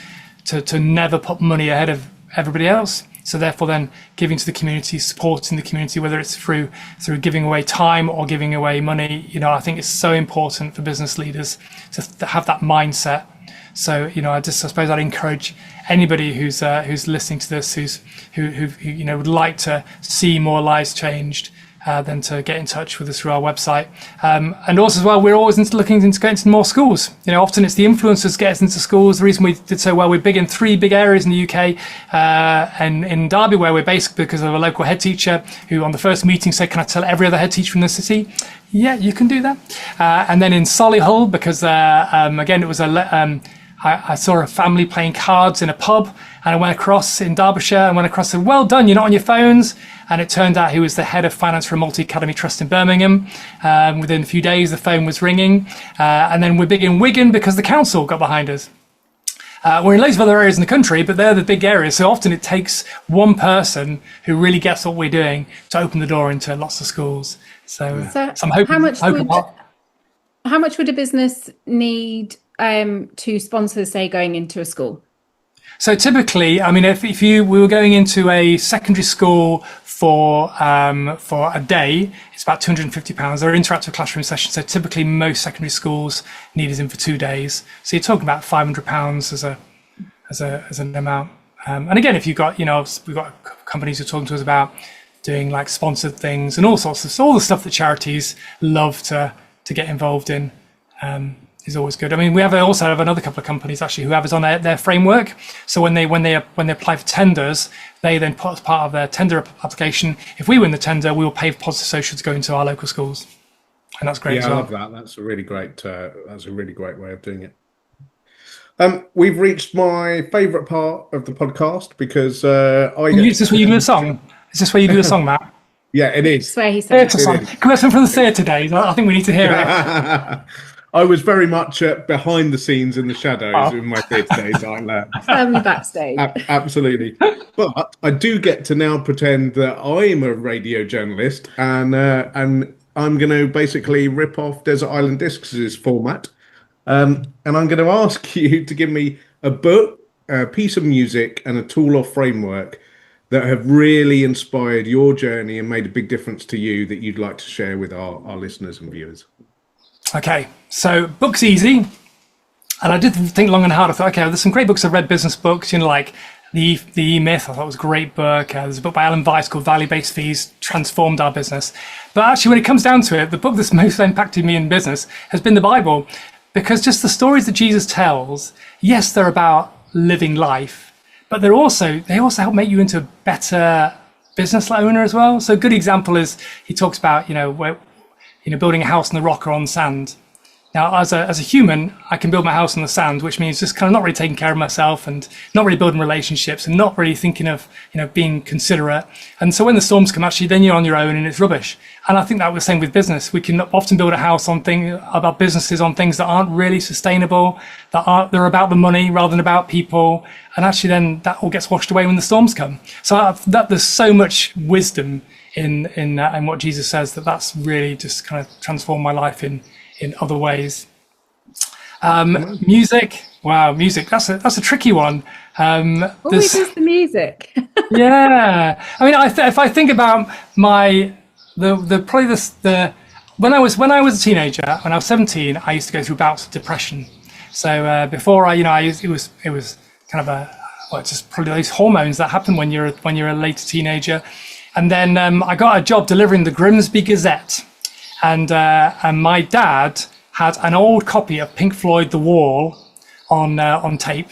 to never put money ahead of everybody else. So therefore then giving to the community, supporting the community, whether it's through giving away time or giving away money, I think it's so important for business leaders to have that mindset. So, I suppose I'd encourage anybody who's listening to this, who would like to see more lives changed, then to get in touch with us through our website. And also as well, we're always looking into getting into more schools. Often it's the influencers get us into schools. The reason we did so well, we're big in 3 big areas in the UK, and in Derby, where we're based because of a local head teacher who on the first meeting said, can I tell every other head teacher in the city? Yeah, you can do that. And then in Solihull, because again, it was I saw a family playing cards in a pub, and I went across in Derbyshire and went across and said, well done, you're not on your phones. And it turned out he was the head of finance for a multi-academy trust in Birmingham. Within a few days, the phone was ringing. And then we're big in Wigan because the council got behind us. We're in loads of other areas in the country, but they're the big areas. So often it takes one person who really gets what we're doing to open the door into lots of schools. So I'm hoping. How much would a business need to sponsor, say, going into a school? So typically, if we were going into a secondary school for a day, it's about £250. They're interactive classroom sessions. So typically, most secondary schools need us in for 2 days. So you're talking about £500 as an amount. And again, if you've got, we've got companies who are talking to us about doing like sponsored things and all the stuff that charities love to get involved in. always good. I mean, we also have another couple of companies actually who have us on their framework. So when they apply for tenders, they then put as part of their tender application, if we win the tender, we will pay for positive social to go into our local schools, and that's great. Yeah, as well. I love that. That's a really great way of doing it. We've reached my favourite part of the podcast because Is this where you do the song? Is this where you do the song, Matt? Yeah, it is. That's where he said Theatre song. Can we have some from the theatre days? I think we need to hear it. I was very much behind the scenes in the shadows in my theatre days. firmly backstage. Absolutely. But I do get to now pretend that I'm a radio journalist, and I'm going to basically rip off Desert Island Discs' format. And I'm going to ask you to give me a book, a piece of music, and a tool or framework that have really inspired your journey and made a big difference to you that you'd like to share with our listeners and viewers. Okay, so book's easy. And I did think long and hard. I thought, okay, there's some great books. I've read business books, like the E-Myth. I thought it was a great book. There's a book by Alan Weiss called Value-Based Fees, transformed our business. But actually, when it comes down to it, the book that's most impacted me in business has been the Bible. Because just the stories that Jesus tells, yes, they're about living life, but they also help make you into a better business owner as well. So a good example is he talks about, building a house on the rock or on sand. Now, as a human, I can build my house on the sand, which means just kind of not really taking care of myself and not really building relationships and not really thinking of, being considerate. And so when the storms come, actually, then you're on your own and it's rubbish. And I think that was the same with business. We can often build a house about businesses on things that aren't really sustainable, they're about the money rather than about people. And actually, then that all gets washed away when the storms come. So there's so much wisdom in what Jesus says that's really just kind of transformed my life in other ways. Music. Wow, music. That's a tricky one. Always is the music. Yeah. I mean, if I think about when I was a teenager, when I was 17, I used to go through bouts of depression. So before it was kind of just probably those hormones that happen when you're a later teenager. And then I got a job delivering the Grimsby Gazette. And my dad had an old copy of Pink Floyd The Wall on tape,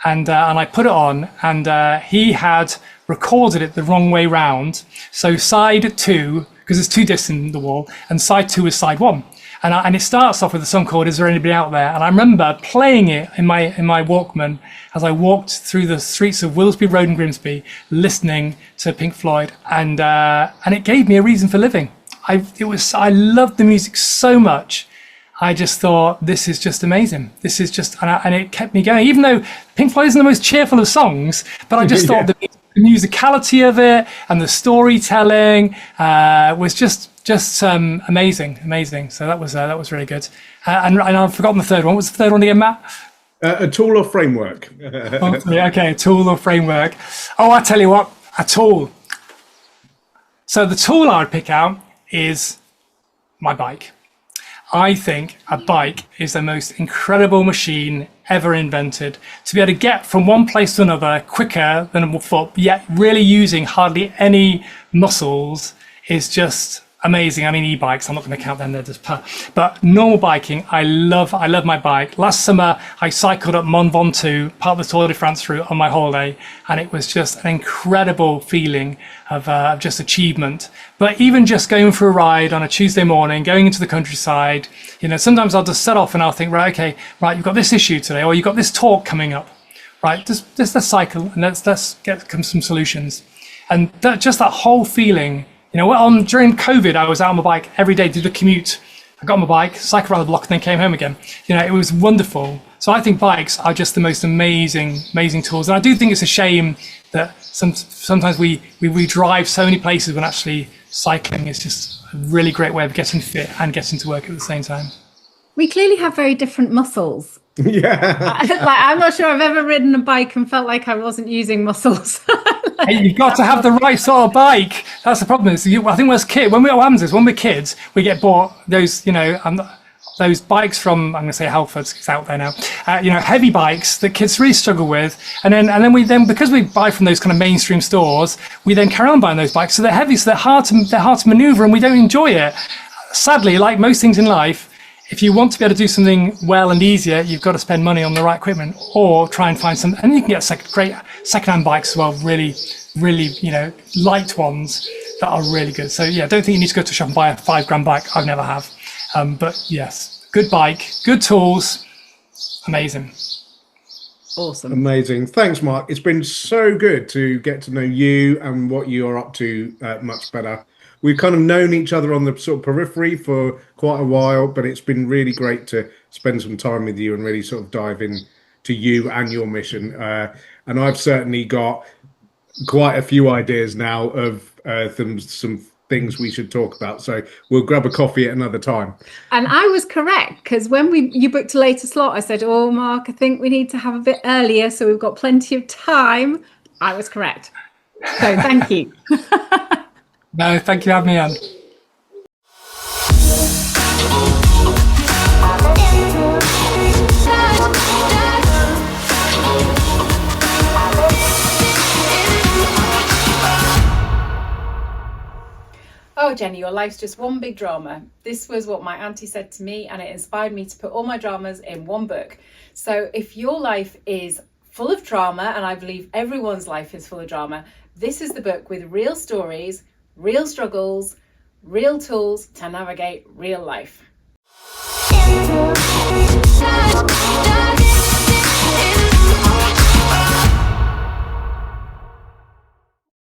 and I put it on, and he had recorded it the wrong way round. So side 2, because there's 2 discs in The Wall, and side 2 is side 1, and it starts off with a song called "Is There Anybody Out There?" And I remember playing it in my Walkman as I walked through the streets of Willesby Road in Grimsby, listening to Pink Floyd, and it gave me a reason for living. I loved the music so much. I just thought, this is just amazing. This is just, and it kept me going. Even though Pink Floyd isn't the most cheerful of songs, but I just thought the musicality of it and the storytelling was just amazing. So that was really good. And I've forgotten the third one. What was the third one again, Matt? A tool or framework. Okay, a tool or framework. Oh, I tell you what, a tool. So the tool I would pick out is my bike. I think a bike is the most incredible machine ever invented. To be able to get from one place to another quicker than a foot, yet really using hardly any muscles is just amazing. I mean, e-bikes, I'm not going to count them, they're just but normal biking, I love my bike. Last summer, I cycled up Mont Ventoux, part of the Tour de France route on my holiday, and it was just an incredible feeling of just achievement. But even just going for a ride on a Tuesday morning, going into the countryside, sometimes I'll just set off and I'll think, right, you've got this issue today, or you've got this talk coming up, right? Just let's cycle and let's get some solutions. And that whole feeling, during COVID, I was out on my bike every day, did the commute. I got on my bike, cycled around the block, and then came home again. It was wonderful. So I think bikes are just the most amazing tools. And I do think it's a shame that sometimes we drive so many places when actually cycling is just a really great way of getting fit and getting to work at the same time. We clearly have very different muscles. Yeah. I'm not sure I've ever ridden a bike and felt like I wasn't using muscles. Hey, you've got to have the right sort of bike. That's the problem. I think what happens is when we're kids, we get bought those, those bikes from, I'm going to say Halfords, it's out there now, heavy bikes that kids really struggle with. And then because we buy from those kind of mainstream stores, we then carry on buying those bikes. So they're heavy, so they're hard to maneuver, and we don't enjoy it. Sadly, like most things in life, if you want to be able to do something well and easier, you've got to spend money on the right equipment, or try and find some, and you can get great secondhand bikes as well, really, really, light ones that are really good. So yeah, I don't think you need to go to a shop and buy a £5,000 bike. I've never have. But yes, good bike, good tools, amazing. Awesome. Amazing. Thanks, Mark. It's been so good to get to know you and what you're up to much better. We've kind of known each other on the sort of periphery for quite a while, but it's been really great to spend some time with you and really sort of dive in to you and your mission. And I've certainly got quite a few ideas now of some things we should talk about. So we'll grab a coffee at another time. And I was correct, because when you booked a later slot, I said, oh, Mark, I think we need to have a bit earlier, so we've got plenty of time. I was correct. So thank you. No, thank you for having me on. Oh, Jenny, your life's just one big drama. This was what my auntie said to me, and it inspired me to put all my dramas in one book. So if your life is full of drama, and I believe everyone's life is full of drama, this is the book with real stories, real struggles, real tools to navigate real life.